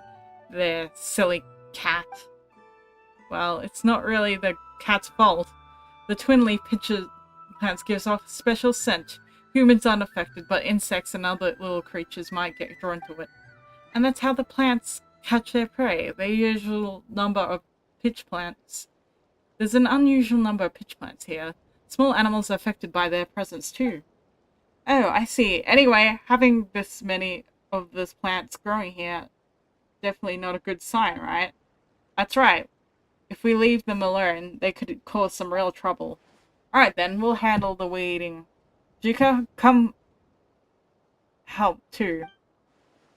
there, silly cat. Well, it's not really the cat's fault. The twin-leaf pitcher plants gives off a special scent. Humans aren't affected, but insects and other little creatures might get drawn to it. And that's how the plants catch their prey. The usual number of pitch plants. There's an unusual number of pitch plants here. Small animals are affected by their presence too. Oh, I see. Anyway, having this many of these plants growing here, definitely not a good sign, right? That's right. If we leave them alone, they could cause some real trouble. Alright then, we'll handle the weeding. Juka, come help too.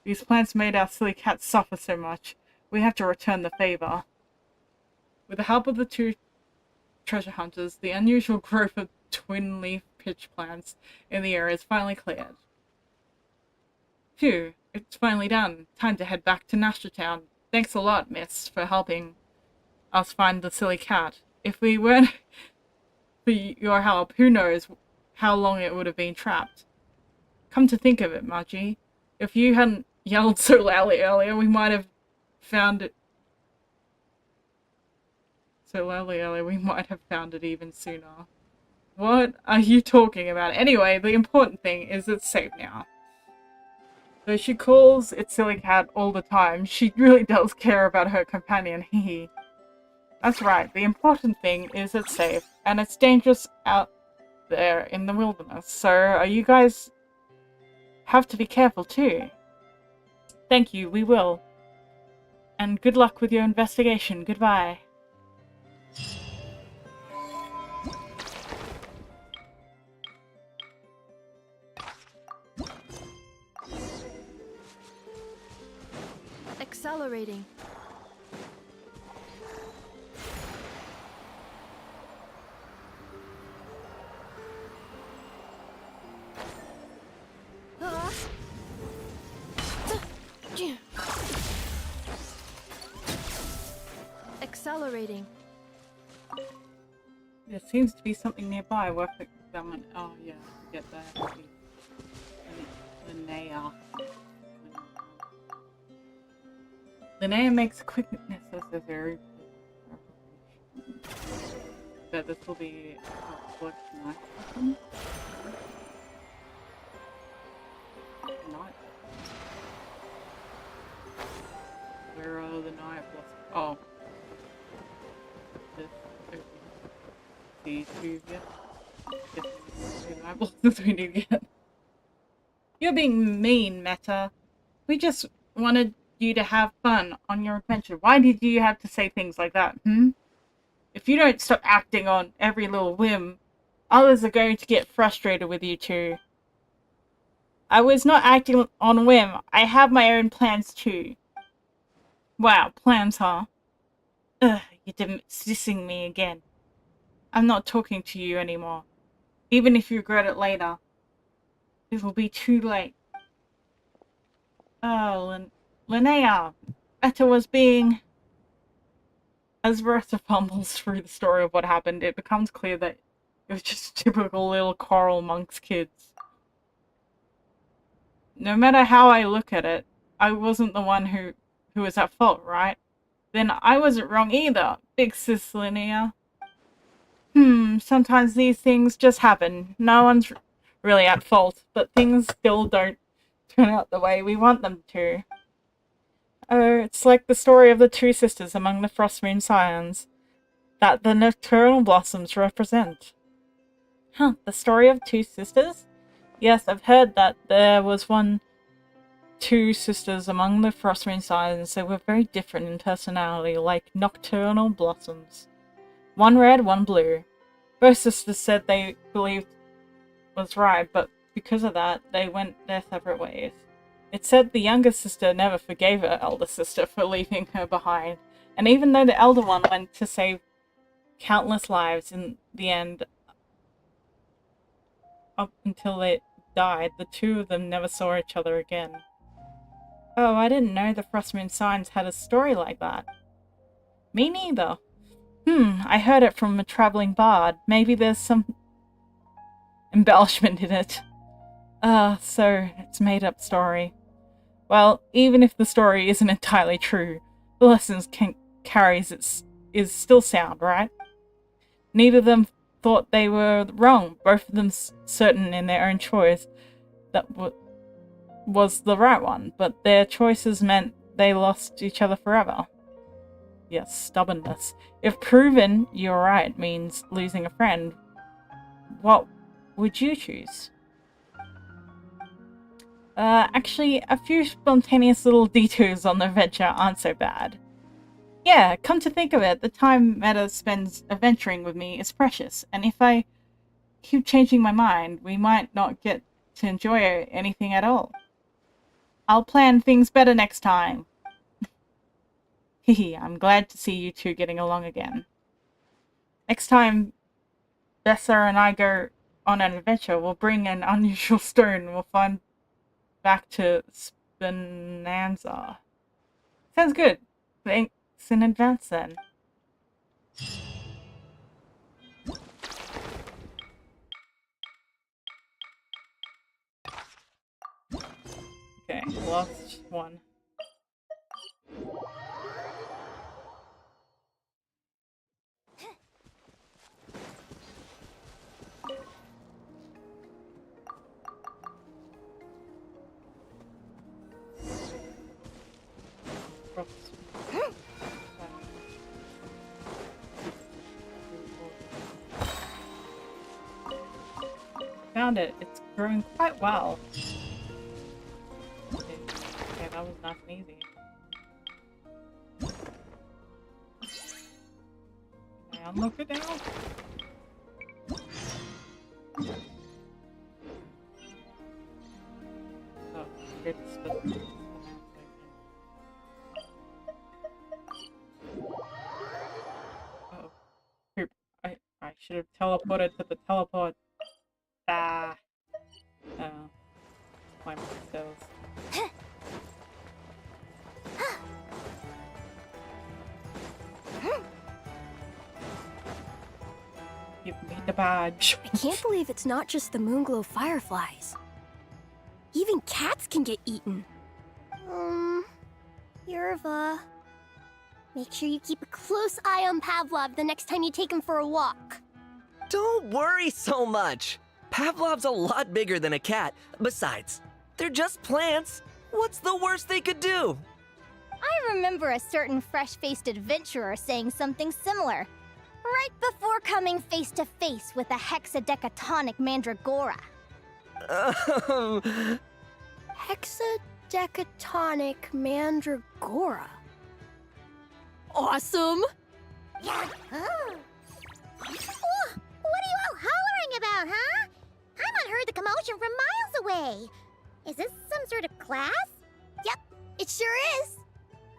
These plants made our silly cat suffer so much. We have to return the favor. With the help of the two treasure hunters, the unusual growth of twin-leaf pitch plants in the area is finally cleared. Phew, it's finally done. Time to head back to Nasha Town. Thanks a lot, miss, for helping us find the silly cat. If we weren't for your help, who knows how long it would have been trapped. Come to think of it, Margie, if you hadn't yelled so loudly earlier, we might have found it. We might have found it even sooner. What are you talking about? Anyway, the important thing is it's safe now. Though she calls it silly cat all the time, she really does care about her companion, hehe. That's right, the important thing is it's safe, and it's dangerous out there in the wilderness, so you guys have to be careful too. Thank you, we will. And good luck with your investigation. Goodbye. Accelerating. Accelerating. There seems to be something nearby worth examining. Oh yeah, get that. Linnea. Linnea makes quickness necessary. So this will be a collection item. Night. Where are the night blossoms? Oh. This over these two yet. Definitely the night blossoms we need to get. You're being mean, Meta. We just wanted you to have fun on your adventure. Why did you have to say things like that, If you don't stop acting on every little whim, others are going to get frustrated with you too. I was not acting on whim. I have my own plans too. Wow, plans, huh? Ugh, you're dissing me again. I'm not talking to you anymore. Even if you regret it later, it will be too late. Oh, Linnea. Etta was being... As Versa fumbles through the story of what happened, it becomes clear that it was just typical little Coral Monk's kids. No matter how I look at it, I wasn't the one who was at fault, right? Then I wasn't wrong either, big sis Linnea. Sometimes these things just happen. No one's really at fault, but things still don't turn out the way we want them to. Oh, it's like the story of the two sisters among the Frost Moon Scions that the nocturnal blossoms represent. Huh, the story of two sisters? Yes, I've heard that there was two sisters among the Frost Moon Scions. They were very different in personality, like nocturnal blossoms. One red, one blue. Both sisters said they believed was right, but because of that, they went their separate ways. It said the younger sister never forgave her elder sister for leaving her behind, and even though the elder one went to save countless lives in the end, up until they died, the two of them never saw each other again. Oh, I didn't know the Frost Moon Signs had a story like that. Me neither. I heard it from a traveling bard. Maybe there's some embellishment in it. So it's a made-up story. Well, even if the story isn't entirely true, the lessons carries is still sound, right? Neither of them thought they were wrong, both of them certain in their own choice that was the right one, but their choices meant they lost each other forever. Yes, stubbornness. If proven you're right means losing a friend, what would you choose? Actually, a few spontaneous little detours on the adventure aren't so bad. Yeah, come to think of it, the time Meta spends adventuring with me is precious, and if I keep changing my mind, we might not get to enjoy anything at all. I'll plan things better next time. Hehe, I'm glad to see you two getting along again. Next time Bessa and I go on an adventure, we'll bring an unusual stone. We'll find back to Spinanza. Sounds good. Thanks in advance then. Okay, last one. Found it. It's growing quite well. Okay, that was nice and easy. Can I unlock it now? Oh, it's oh, poop. I should have teleported to the teleport. Ah. Oh. Climb skills. Give me the badge. I can't believe it's not just the Moonglow fireflies. Even cats can get eaten. Yerva. Make sure you keep a close eye on Pavlov the next time you take him for a walk. Don't worry so much. Pavlov's a lot bigger than a cat. Besides, they're just plants. What's the worst they could do? I remember a certain fresh-faced adventurer saying something similar, right before coming face-to-face with a hexadecatonic mandragora. Hexadecatonic mandragora. Awesome! Yeah. Oh. What are you all hollering about, huh? I heard the commotion from miles away. Is this some sort of class? Yep, it sure is.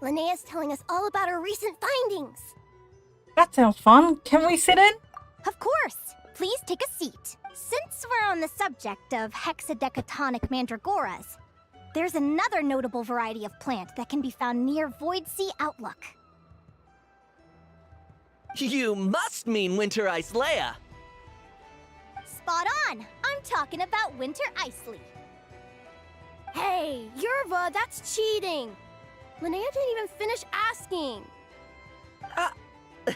Linnea's telling us all about her recent findings. That sounds fun. Can we sit in? Of course. Please take a seat. Since we're on the subject of hexadecatonic mandragoras, There's another notable variety of plant that can be found near Void Sea Outlook. You must mean Winter Ice Leia. Spot on! I'm talking about Winter Icely. Hey, Yerva, that's cheating! Linnea didn't even finish asking.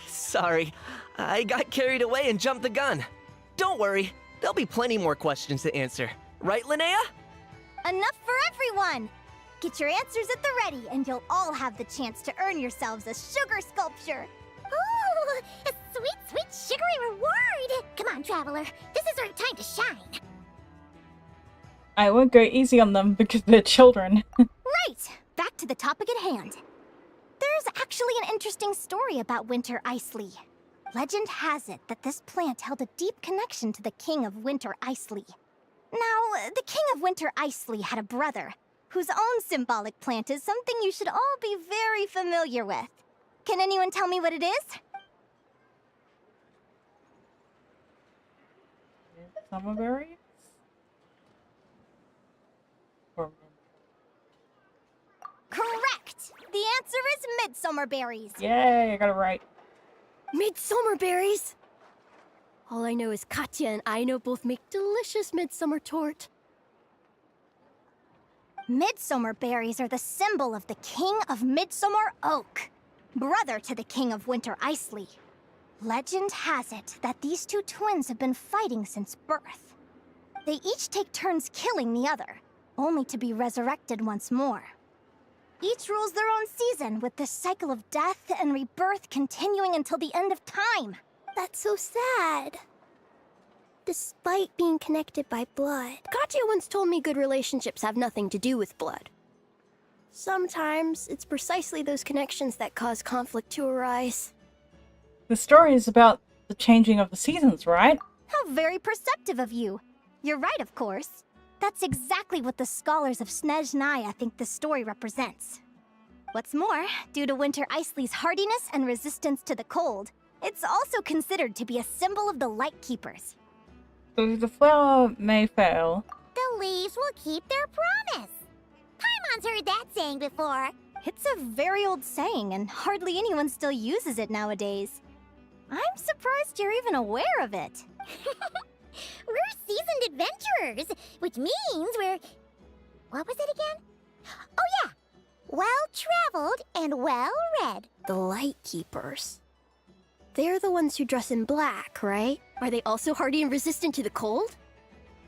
Sorry, I got carried away and jumped the gun. Don't worry, there'll be plenty more questions to answer. Right, Linnea? Enough for everyone! Get your answers at the ready, and you'll all have the chance to earn yourselves a sugar sculpture. Ooh, a sweet, sweet sugary reward! Come on, Traveler, this is our time to shine. I won't go easy on them because they're children. Right, back to the topic at hand. There's actually an interesting story about Winter Icely. Legend has it that this plant held a deep connection to the King of Winter Icely. Now, the King of Winter Icely had a brother, whose own symbolic plant is something you should all be very familiar with. Can anyone tell me what it is? Summer berries? Or Correct! The answer is midsummer berries. yay, I got it right. Midsummer berries! All I know is Katya and Aino both make delicious midsummer tort. Midsummer berries are the symbol of the King of Midsummer Oak, brother to the King of Winter Icely. Legend has it that these two twins have been fighting since birth. They each take turns killing the other, only to be resurrected once more. Each rules their own season, with this cycle of death and rebirth continuing until the end of time. That's so sad. Despite being connected by blood, Katya once told me good relationships have nothing to do with blood. Sometimes it's precisely those connections that cause conflict to arise. The story is about the changing of the seasons, right? How very perceptive of you. You're right, of course. That's exactly what the scholars of Snezhnaya think the story represents. What's more, due to Winter Icely's hardiness and resistance to the cold, it's also considered to be a symbol of the Light Keepers. So the flower may fail. The leaves will keep their promise. Paimon's heard that saying before. It's a very old saying, and hardly anyone still uses it nowadays. I'm surprised you're even aware of it. We're seasoned adventurers, which means we're... What was it again? Oh yeah! Well-traveled and well-read. The Light Keepers. They're the ones who dress in black, right? Are they also hardy and resistant to the cold?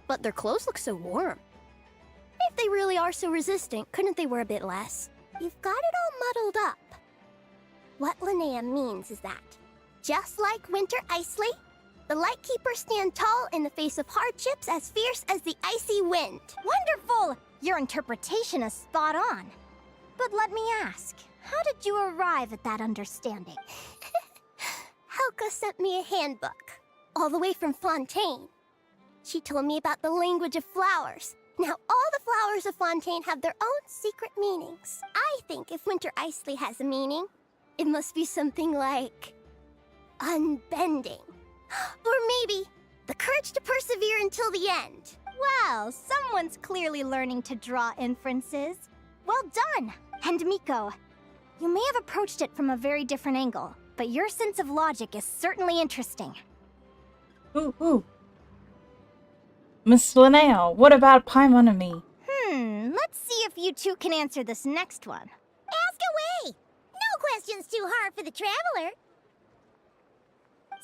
But their clothes look so warm. If they really are so resistant, couldn't they wear a bit less? You've got it all muddled up. What Linnea means is that, just like Winter Icely, the Light Keepers stand tall in the face of hardships as fierce as the icy wind. Wonderful! Your interpretation is spot on. But let me ask, how did you arrive at that understanding? Helga sent me a handbook, all the way from Fontaine. She told me about the language of flowers. Now all the flowers of Fontaine have their own secret meanings. I think if Winter Icely has a meaning, it must be something like unbending. Or maybe the courage to persevere until the end. Well, someone's clearly learning to draw inferences. Well done! And Miko, you may have approached it from a very different angle, but your sense of logic is certainly interesting. Ooh. Miss Linnea, what about Paimon and me? Let's see if you two can answer this next one. Ask away! No question's too hard for the Traveler.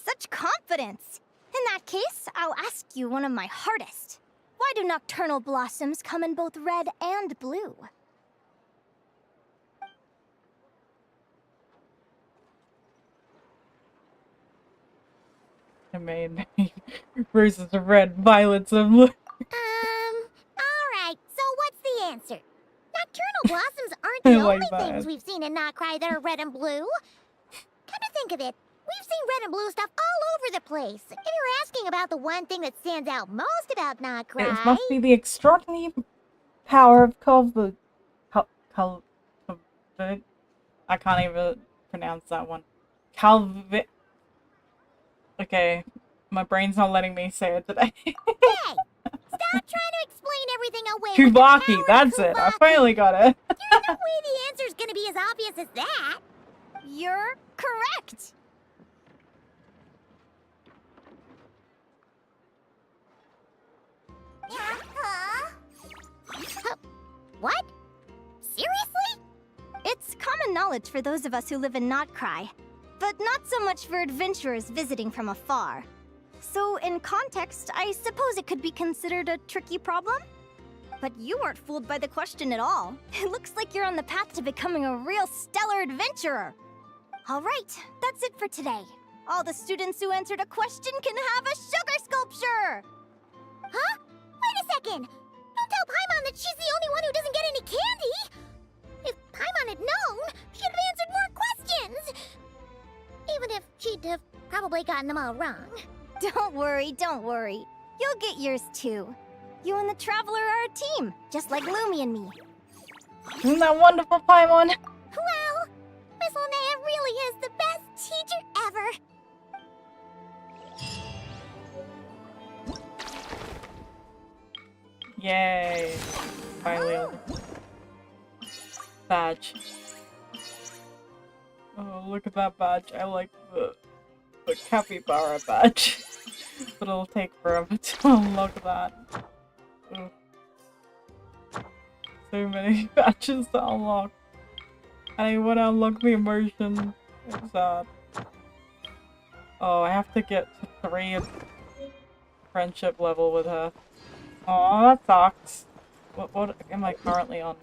Such confidence! In that case, I'll ask you one of my hardest. Why do nocturnal blossoms come in both red and blue? I mean, roses are red, violets are blue. Alright, so what's the answer? Nocturnal blossoms aren't I the like only that. things we've seen in Noctri that are red and blue. Come to think of it, we've seen red and blue stuff all over the place. If you're asking about the one thing that stands out most about Noctri... It must be the extraordinary power of I can't even pronounce that one. Okay, my brain's not letting me say it today. Hey! Stop trying to explain everything away. with the Kubaki, power of that's it. I Kubaki. finally got it. There's no way the answer's gonna be as obvious as that. You're correct. What? Seriously? It's common knowledge for those of us who live in Notcry, but not so much for adventurers visiting from afar. So, in context, I suppose it could be considered a tricky problem? But you weren't fooled by the question at all. It looks like you're on the path to becoming a real stellar adventurer. All right, that's it for today. All the students who answered a question can have a sugar sculpture! Huh? Wait a second! Don't tell Paimon that she's the only one who doesn't get any candy! If Paimon had known, she'd have answered more questions! Even if she'd have probably gotten them all wrong. Don't worry, don't worry. You'll get yours too. You and the Traveler are a team, just like Lumi and me. Isn't that wonderful, Paimon? Well, Miss Linnea really is the best teacher ever. Yay. Finally. Badge. Oh, look at that badge. I like the capybara badge. But it'll take forever to unlock that. Ugh. So many badges to unlock. I want to unlock the immersion. It's sad. Oh, I have to get to 3 friendship level with her. Oh, that sucks. What am I currently on?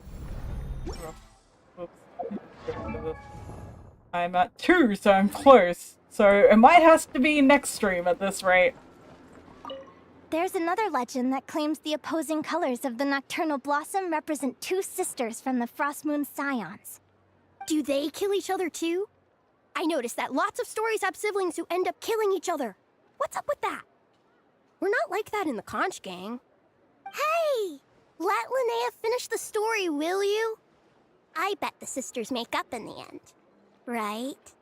Oh, oops. I'm at 2, so I'm close. So it might have to be next stream at this rate. There's another legend that claims the opposing colors of the nocturnal blossom represent 2 sisters from the Frost Moon Scions. Do they kill each other too? I noticed that lots of stories have siblings who end up killing each other. What's up with that? We're not like that in the Conch Gang. Hey! Let Linnea finish the story, will you? I bet the sisters make up in the end. Right?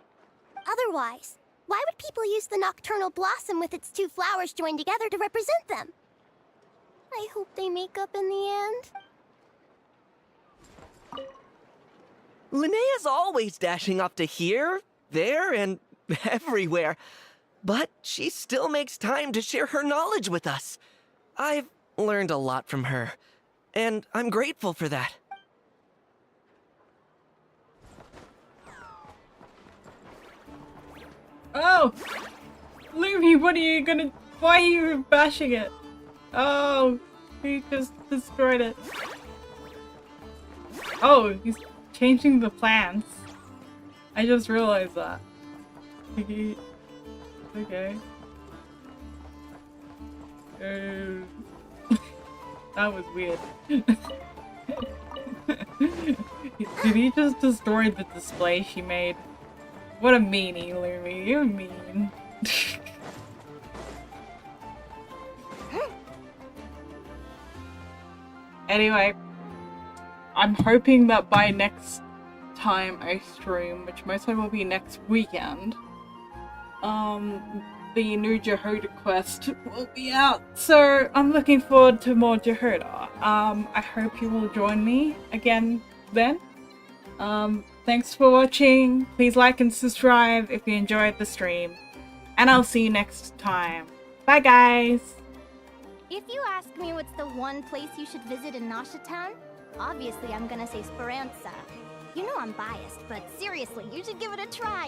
Otherwise, why would people use the nocturnal blossom with its 2 flowers joined together to represent them? I hope they make up in the end. Linnea's always dashing off to here, there, and everywhere. But she still makes time to share her knowledge with us. I've learned a lot from her, and I'm grateful for that. Oh! Lumi, what are you gonna... Why are you bashing it? Oh, he just destroyed it. Oh, he's changing the plans. I just realized that. Okay. That was weird. Did he just destroy the display she made? What a meanie, Lumi. You're mean. Anyway, I'm hoping that by next time I stream, which most likely will be next weekend, the new Jehoda quest will be out. So I'm looking forward to more Jehoda. I hope you will join me again then. Thanks for watching. Please like and subscribe if you enjoyed the stream. And I'll see you next time. Bye guys! If you ask me what's the one place you should visit in Nasha Town, obviously I'm gonna say Speranza. You know I'm biased, but seriously, you should give it a try.